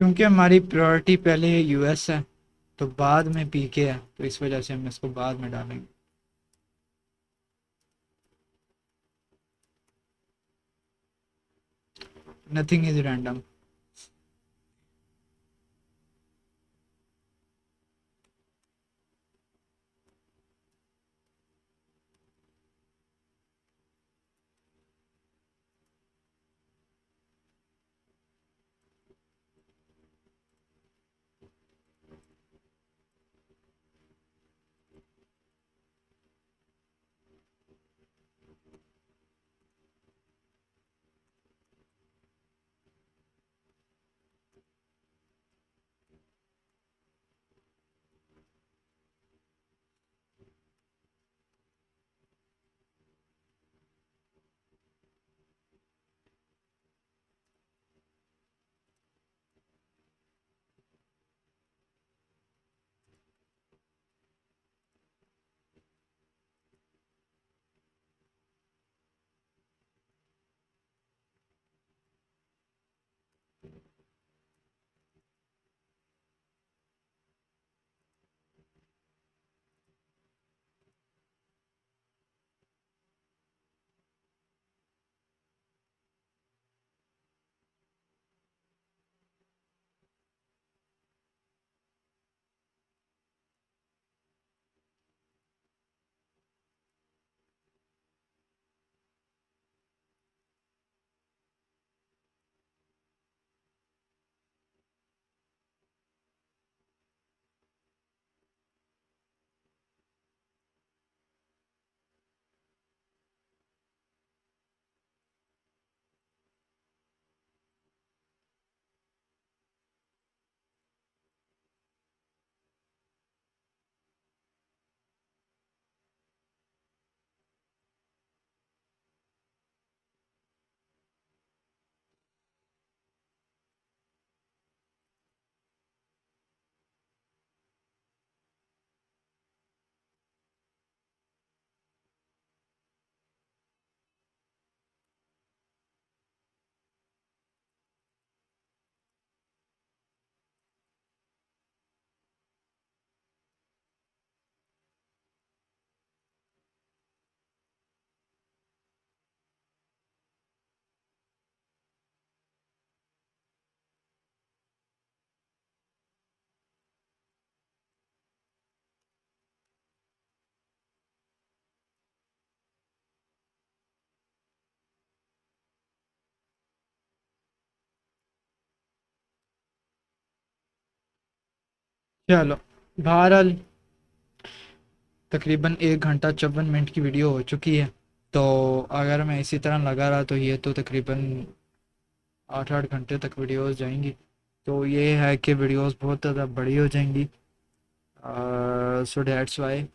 क्योंकि हमारी प्रायोरिटी पहले यूएस है, तो बाद में पीके है, तो इस वजह से हम इसको बाद में डालेंगे। Nothing is random. चलो, बहरहाल तकरीबन 1 घंटा 54 मिनट की वीडियो हो चुकी है। तो अगर मैं इसी तरह लगा रहा तो ये तो तकरीबन 8 8 घंटे तक वीडियोस जाएंगी। तो ये है कि वीडियोस बहुत ज़्यादा बड़ी हो जाएंगी। सो डैट्स वाई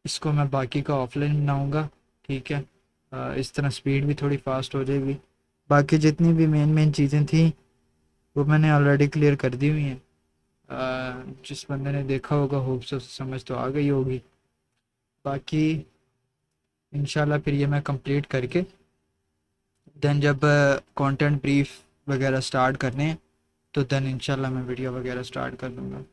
इसको मैं बाकी का ऑफलाइन बनाऊंगा। ठीक है। इस तरह स्पीड भी थोड़ी फास्ट हो जाएगी। बाकी जितनी भी मेन मेन चीज़ें थी वो मैंने ऑलरेडी क्लियर कर दी हुई हैं। जिस बंदे ने देखा होगा होप से उसे समझ तो आ गई होगी। बाकी इंशाल्लाह फिर ये मैं कंप्लीट करके देन जब कंटेंट ब्रीफ वगैरह स्टार्ट करने हैं तो देन इंशाल्लाह मैं वीडियो वगैरह स्टार्ट कर दूँगा।